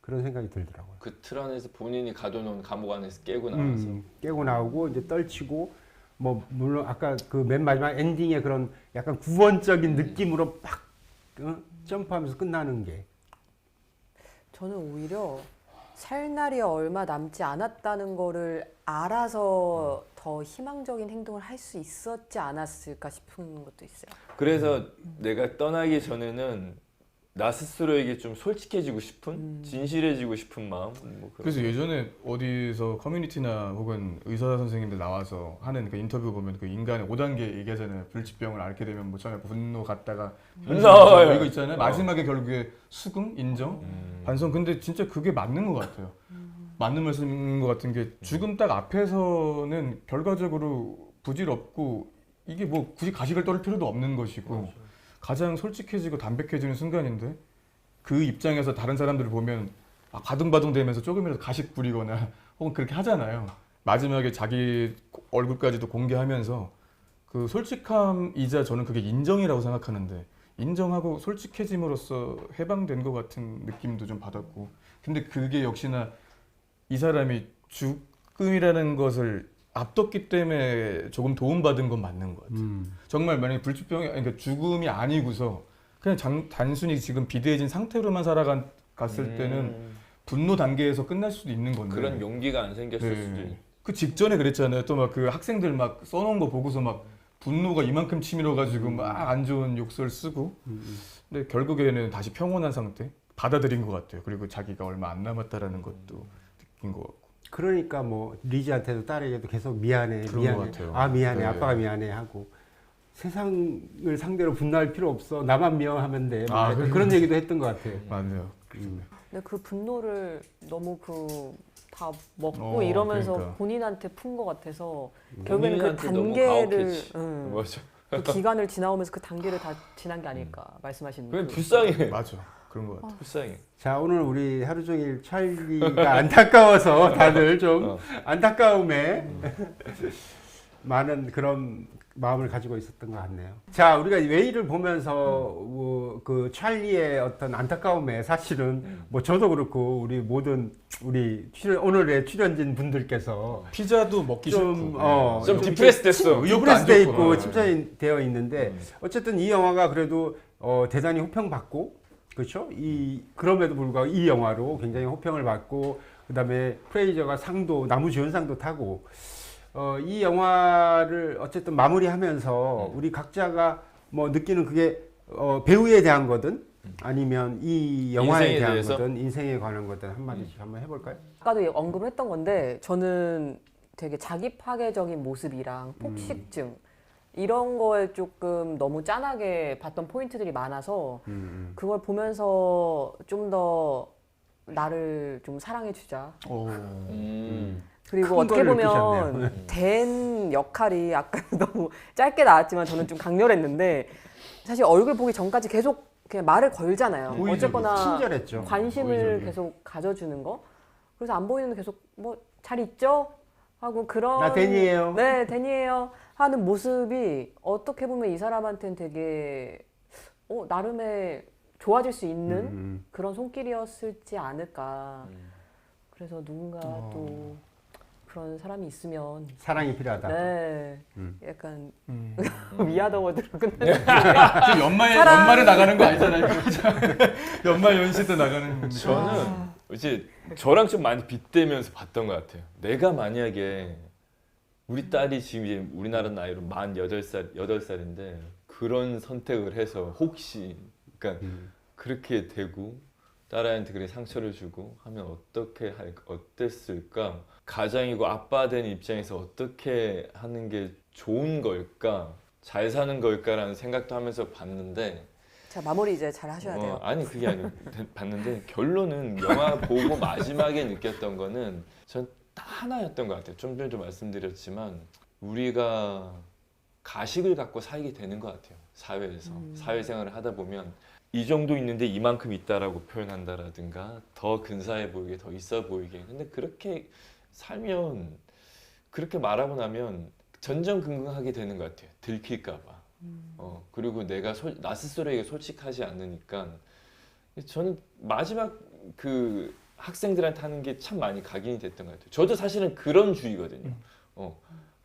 그런 생각이 들더라고요. 그 틀 안에서 본인이 가둬놓은 감옥 안에서 깨고 나와서 깨고 나오고 이제 떨치고 뭐 물론 아까 그 맨 마지막 엔딩의 그런 약간 구원적인 느낌으로 막 점프하면서 끝나는 게 저는 오히려 살 날이 얼마 남지 않았다는 거를 알아서 더 희망적인 행동을 할 수 있었지 않았을까 싶은 것도 있어요. 그래서 내가 떠나기 전에는 나 스스로에게 좀 솔직해지고 싶은 진실해지고 싶은 마음 뭐 그런 그래서 예전에 어디서 커뮤니티나 혹은 의사 선생님들 나와서 하는 그 인터뷰 보면 그 인간의 5단계 얘기하잖아요. 불치병을 앓게 되면 뭐 처음에 분노 갔다가 이거 있잖아요. 마지막에 결국에 수긍, 인정, 반성. 근데 진짜 그게 맞는 것 같아요. 맞는 말씀인 것 같은 게 죽음 딱 앞에서는 결과적으로 부질없고 이게 뭐 굳이 가식을 떨 필요도 없는 것이고 가장 솔직해지고 담백해지는 순간인데 그 입장에서 다른 사람들을 보면 바둥바둥 대면서 조금이라도 가식 부리거나 혹은 그렇게 하잖아요. 마지막에 자기 얼굴까지도 공개하면서 그 솔직함이자 저는 그게 인정이라고 생각하는데 인정하고 솔직해짐으로써 해방된 것 같은 느낌도 좀 받았고 근데 그게 역시나 이 사람이 죽음이라는 것을 앞뒀기 때문에 조금 도움받은 건 맞는 것 같아요. 정말 만약에 불치병이 그러니까 죽음이 아니고서 그냥 단순히 지금 비대해진 상태로만 살아갔을 때는 분노 단계에서 끝날 수도 있는 건데 그런 용기가 안 생겼을 수도 있는. 그 직전에 그랬잖아요. 또 막 그 학생들 막 써놓은 거 보고서 막 분노가 이만큼 치밀어가지고 막 안 좋은 욕설 쓰고 근데 결국에는 다시 평온한 상태 받아들인 것 같아요. 그리고 자기가 얼마 안 남았다라는 것도 느낀 것 같고 그러니까 뭐 리즈한테도 딸에게도 계속 미안해 그런 미안해 것 같아요. 미안해 네. 아빠가 미안해 하고 세상을 상대로 분노할 필요 없어 나만 미워하면 돼 그런 얘기도 했던 것 같아요. 맞네요. 근데 그 분노를 너무 다 먹고 이러면서 그러니까. 본인한테 푼 것 같아서 결국에는 그 본인한테 너무 단계를 가혹했지. 맞아. 그 기간을 지나오면서 그 단계를 다 지난 게 아닐까 말씀하시는 그냥 그- 불쌍해. 맞아. 그런 것 같아요. 불쌍해. 자 오늘 우리 하루 종일 찰리가 안타까워서 다들 좀 안타까움에 많은 그런 마음을 가지고 있었던 것 같네요. 자 우리가 웨이를 보면서 그 찰리의 어떤 안타까움에 사실은 뭐 저도 그렇고 우리 모든 우리 오늘의 출연진 분들께서 피자도 먹기 좀, 싫고 좀 디프레스 됐어. 디프레스 돼 있고 좋구나. 침체되어 되어 있는데 어쨌든 이 영화가 그래도 대단히 호평받고 그렇죠? 그럼에도 불구하고 이 영화로 굉장히 호평을 받고 그다음에 프레이저가 나무주연상도 타고 이 영화를 어쨌든 마무리하면서 우리 각자가 뭐 느끼는 그게 배우에 대한 거든 아니면 이 영화에 인생에 대한 대해서? 거든 인생에 관한 거든 한마디씩 한번 해볼까요? 아까도 언급을 했던 건데 저는 되게 자기 파괴적인 모습이랑 폭식증 이런 거에 조금 너무 짠하게 봤던 포인트들이 많아서 그걸 보면서 좀 더 나를 좀 사랑해 주자. 그리고 큰 어떻게 걸 보면 느끼셨네요. 댄 역할이 아까 너무 짧게 나왔지만 저는 좀 강렬했는데 사실 얼굴 보기 전까지 계속 그냥 말을 걸잖아요. 어쨌거나 친절했죠. 관심을 오히려. 계속 가져주는 거. 그래서 안 보이는데 계속 뭐 잘 있죠? 하고 그런 나 댄이에요. 네, 댄이에요. 하는 모습이 어떻게 보면 이 사람한테는 되게 나름의 좋아질 수 있는 그런 손길이었을지 않을까. 그래서 누군가 또 그런 사람이 있으면 사랑이 필요하다. 네, 약간 음. 위아더 워드로 끝나는 지금 연말에 나가는 거 아니잖아요. 연말 연시 때 나가는. 저는 이제 저랑 좀 많이 빗대면서 봤던 것 같아요. 내가 만약에 우리 딸이 지금 이제 우리나라 나이로 만 8살인데 그런 선택을 해서 혹시 그러니까 그렇게 되고 딸아이한테 그렇게 상처를 주고 하면 어땠을까? 가장이고 아빠 된 입장에서 어떻게 하는 게 좋은 걸까? 잘 사는 걸까라는 생각도 하면서 봤는데 자, 마무리 이제 잘 하셔야 돼요. 아니 그게 아니고 봤는데 결론은 영화 보고 마지막에 느꼈던 거는 전 딱 하나였던 것 같아요. 좀 전에도 말씀드렸지만 우리가 가식을 갖고 살게 되는 것 같아요. 사회에서 사회생활을 하다 보면 이 정도 있는데 이만큼 있다라고 표현한다라든가 더 근사해 보이게 더 있어 보이게 근데 그렇게 살면 그렇게 말하고 나면 전전긍긍하게 되는 것 같아요. 들킬까 봐. 그리고 내가 나 스스로에게 솔직하지 않으니까 저는 마지막 그 학생들한테 하는 게 참 많이 각인이 됐던 것 같아요. 저도 사실은 그런 주의거든요.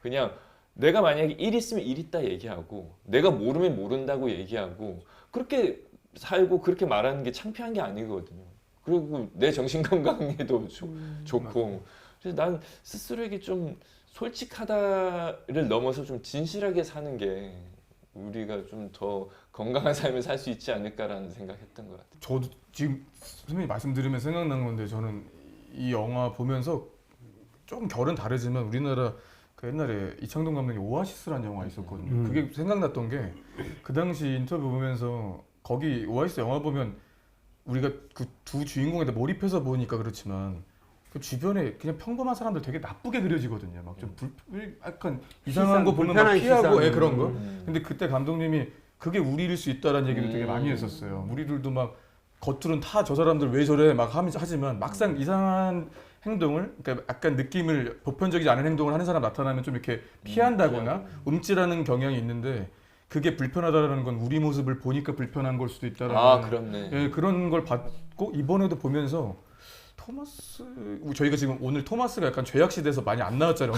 그냥 내가 만약에 일 있으면 일 있다 얘기하고 내가 모르면 모른다고 얘기하고 그렇게 살고 그렇게 말하는 게 창피한 게 아니거든요. 그리고 내 정신 건강에도 좋고 그래서 난 스스로에게 좀 솔직하다를 넘어서 좀 진실하게 사는 게 우리가 좀 더 건강한 삶을 살 수 있지 않을까라는 생각했던 것 같아요. 저도 지금 선생님 말씀 들으면서 생각난 건데 저는 이 영화 보면서 조금 결은 다르지만 우리나라 그 옛날에 이창동 감독의 오아시스라는 영화 있었거든요. 그게 생각났던 게 그 당시 인터뷰 보면서 거기 오아시스 영화 보면 우리가 그 두 주인공에 몰입해서 보니까 그렇지만 그 주변에 그냥 평범한 사람들 되게 나쁘게 그려지거든요. 막 좀 약간 이상한 거 보면 막 피하고 그런 거. 근데 그때 감독님이 그게 우리일 수 있다라는 얘기를 되게 많이 했었어요. 우리들도 막 겉으로는 다 저 사람들 왜 저래 막 하지만 막상 이상한 행동을 그러니까 약간 느낌을 보편적이지 않은 행동을 하는 사람 나타나면 좀 이렇게 피한다거나 움찔하는 경향이 있는데 그게 불편하다라는 건 우리 모습을 보니까 불편한 걸 수도 있다라는 그렇네. 예, 그런 걸 봤고 이번에도 보면서 토마스 저희가 지금 오늘 토마스가 약간 죄악시대에서 많이 안 나왔잖아요.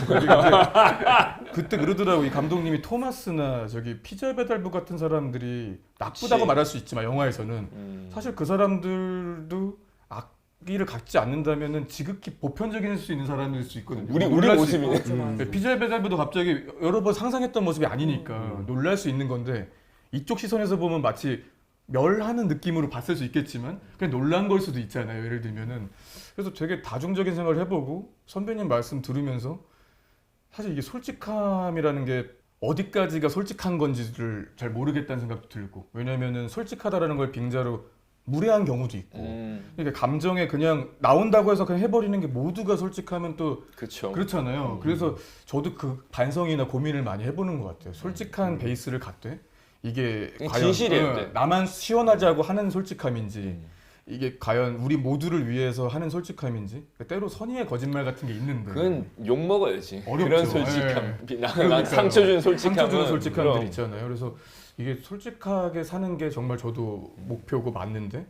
그때 그러더라고 이 감독님이 토마스나 저기 피자 배달부 같은 사람들이 나쁘다고 그치. 말할 수 있지만 영화에서는 사실 그 사람들도 악의를 갖지 않는다면은 지극히 보편적일 수 있는 사람일 수 있거든요. 우리 놀랄 수 모습이네. 있고. 피자 배달부도 갑자기 여러 번 상상했던 모습이 아니니까 놀랄 수 있는 건데 이쪽 시선에서 보면 마치 멸하는 느낌으로 봤을 수 있겠지만 그냥 놀란 걸 수도 있잖아요. 예를 들면은 그래서 되게 다중적인 생각을 해보고 선배님 말씀 들으면서 사실 이게 솔직함이라는 게 어디까지가 솔직한 건지를 잘 모르겠다는 생각도 들고 왜냐면은 솔직하다라는 걸 빙자로 무례한 경우도 있고 그러니까 감정에 그냥 나온다고 해서 그냥 해버리는 게 모두가 솔직하면 또 그렇죠. 그렇잖아요. 그래서 저도 그 반성이나 고민을 많이 해보는 것 같아요. 솔직한 베이스를 갖되 이게 과연 진실이에요. 네. 나만 시원하자고 하는 솔직함인지 이게 과연 우리 모두를 위해서 하는 솔직함인지 때로 선의의 거짓말 같은 게 있는데 그건 욕 먹어야지. 어렵죠. 그런 솔직함. 그러니까요. 난 상처 주는 솔직함은 상처 주는 솔직함들 그럼. 있잖아요. 그래서 이게 솔직하게 사는 게 정말 저도 목표고 맞는데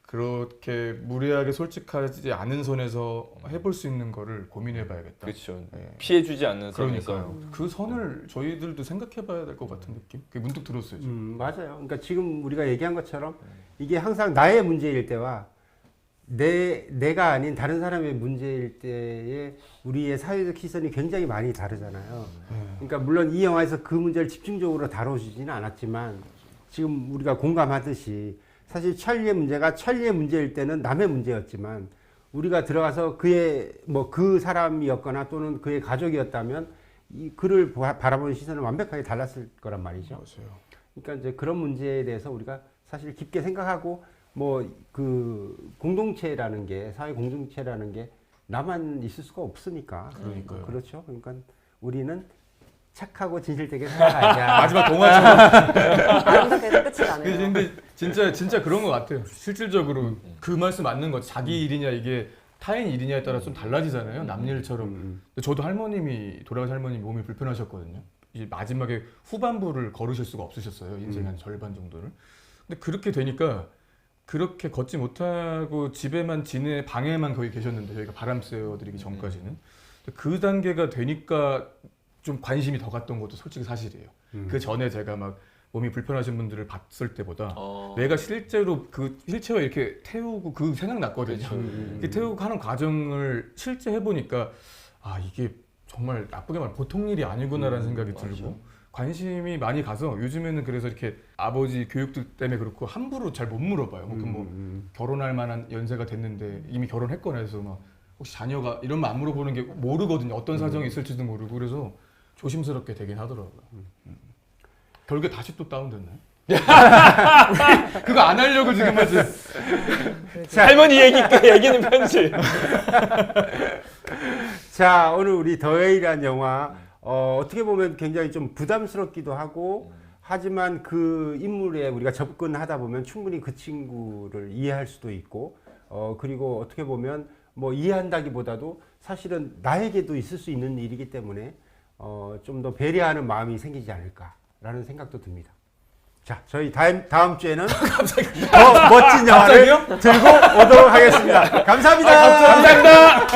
그렇게 무례하게 솔직하지 않은 선에서 해볼 수 있는 거를 고민해봐야겠다. 그렇죠. 네. 피해주지 않는 선에서. 그러니까요. 그 선을 저희들도 생각해봐야 될 것 같은 느낌. 그게 문득 들었어요. 지금. 맞아요. 그러니까 지금 우리가 얘기한 것처럼 이게 항상 나의 문제일 때와 내가 아닌 다른 사람의 문제일 때에 우리의 사회적 시선이 굉장히 많이 다르잖아요. 그러니까 물론 이 영화에서 그 문제를 집중적으로 다뤄주지는 않았지만 지금 우리가 공감하듯이 사실 찰리의 문제가 찰리의 문제일 때는 남의 문제였지만 우리가 들어가서 그의 뭐 그 사람이었거나 또는 그의 가족이었다면 이 그를 바라보는 시선은 완벽하게 달랐을 거란 말이죠. 맞아요. 그러니까 이제 그런 문제에 대해서 우리가 사실 깊게 생각하고 뭐 그 공동체라는 게 사회 공동체라는 게 나만 있을 수가 없으니까. 그러니까요. 그렇죠. 그러니까 우리는 착하고 진실되게 살아가자. 마지막 동화처럼. 아름답게 끝이 나네요. 근데 진짜 그런 것 같아요. 실질적으로 그 말씀 맞는 것. 자기 일이냐 이게 타인 일이냐에 따라 좀 달라지잖아요. 남일처럼. 근데 저도 돌아가신 할머님이 몸이 불편하셨거든요. 이제 마지막에 후반부를 걸으실 수가 없으셨어요. 인생의 한 절반 정도를. 근데 그렇게 되니까 그렇게 걷지 못하고 집에만 방에만 거의 계셨는데 저희가 바람 쐬어드리기 전까지는 그 단계가 되니까 좀 관심이 더 갔던 것도 솔직히 사실이에요. 그 전에 제가 막 몸이 불편하신 분들을 봤을 때보다 내가 실제로 그 휠체어 이렇게 태우고 그 생각났거든요. 이렇게 태우고 하는 과정을 실제 해보니까 아 이게 정말 나쁘게 말하면 보통 일이 아니구나라는 생각이 들고 관심이 많이 가서 요즘에는 그래서 이렇게 아버지 교육들 때문에 그렇고 함부로 잘 못 물어봐요. 뭐 결혼할 만한 연세가 됐는데 이미 결혼했거나 해서 막 혹시 자녀가 이러면 안 물어보는 게 모르거든요. 어떤 사정이 있을지도 모르고 그래서 조심스럽게 되긴 하더라고요. 결국에 다시 또 다운됐나요? 그거 안 하려고 지금 하지. 할머니 얘기는 편지. 자, 오늘 우리 더웨이라는 영화 어떻게 보면 굉장히 좀 부담스럽기도 하고 하지만 그 인물에 우리가 접근하다 보면 충분히 그 친구를 이해할 수도 있고 그리고 어떻게 보면 뭐 이해한다기보다도 사실은 나에게도 있을 수 있는 일이기 때문에 좀 더 배려하는 마음이 생기지 않을까라는 생각도 듭니다. 자, 저희 다음 주에는 더 멋진 영화를 들고 오도록 하겠습니다. 감사합니다. 감사합니다.